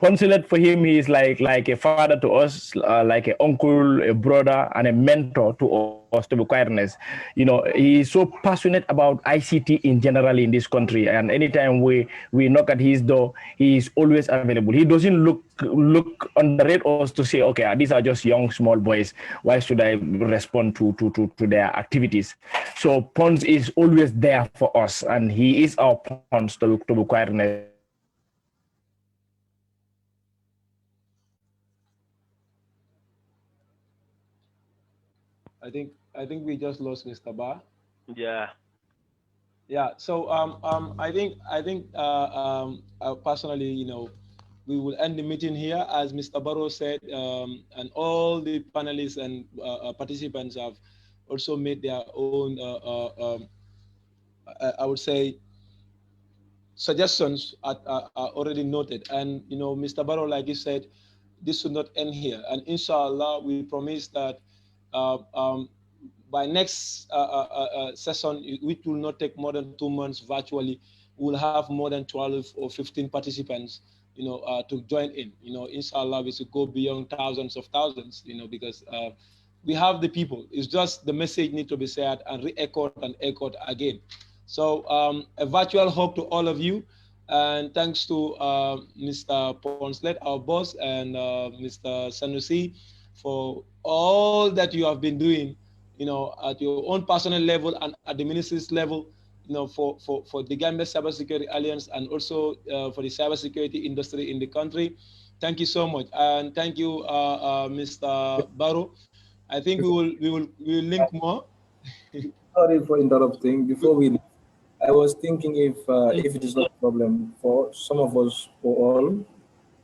Poncellete, for him, he is like a father to us, like an uncle, a brother, and a mentor to us, to Bucharest. He is so passionate about ICT in general in this country, and anytime we knock at his door, he is always available. He doesn't look underrate us to say, okay, these are just young small boys, why should I respond to their activities? So Pons is always there for us, and he is our Pons to Bucharest. I think we just lost Mr. Ba. Yeah. Yeah. So I think personally, we will end the meeting here, as Mr. Barrow said, and all the panelists and participants have also made their own, I would say, suggestions are already noted. And Mr. Barrow, like you said, this should not end here. And inshallah, we promise that by next session, which will not take more than 2 months virtually, we'll have more than 12 or 15 participants, to join in. Inshallah, we should go beyond thousands of thousands, because we have the people. It's just the message need to be said and re-echoed and echoed again. So a virtual hug to all of you. And thanks to Mr. Poncellete, our boss, and Mr. Sanusi for all that you have been doing, at your own personal level and at the ministry's level, for the Gambia Cyber Security Alliance, and also for the cybersecurity industry in the country. Thank you so much, and thank you, Mr. Barrow. I think we will link more. Sorry for interrupting. Before we, I was thinking if it is not a problem for some of us or all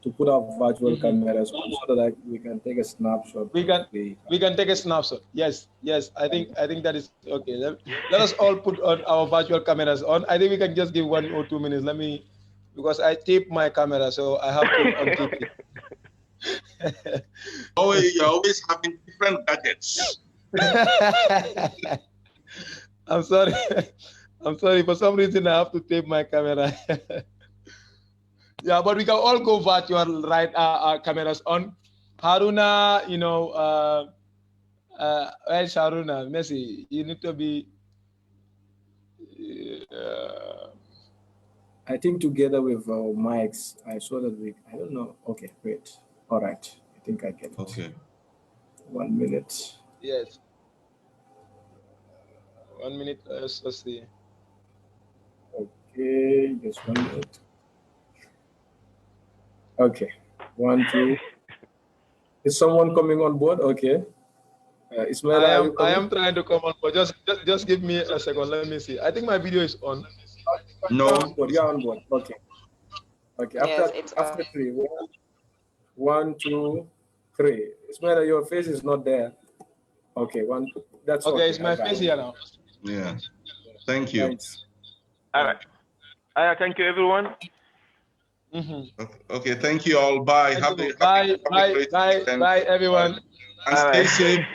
to put our virtual cameras on so that we can take a snapshot. We can take a snapshot. Yes. I think that is okay. Let us all put on our virtual cameras on. I think we can just give 1 or 2 minutes. Because I tape my camera, so I have to untape it. You're always having different gadgets. I'm sorry. For some reason, I have to tape my camera. Yeah, but we can all go virtual, right? Our cameras on. Haruna, where's Haruna? Messi, you need to be. I think together with our mics, I saw that I don't know. Okay, great. All right. I think I get it. Okay. 1 minute. Yes. 1 minute, let's see. Okay, just 1 minute. Okay, 1, 2. Is someone coming on board? Okay. Ismaila, I am trying to come on board. Just give me a second. Let me see. I think my video is on. No. You're on board. Okay. Okay. Yes, it's after 3. 1, 2, 3. Ismaila, your face is not there. Okay, one. That's okay. It's my face here now. Yeah. Thank you. Thanks. All right. Thank you, everyone. Okay. Thank you all. Bye. Bye, everyone. And stay safe.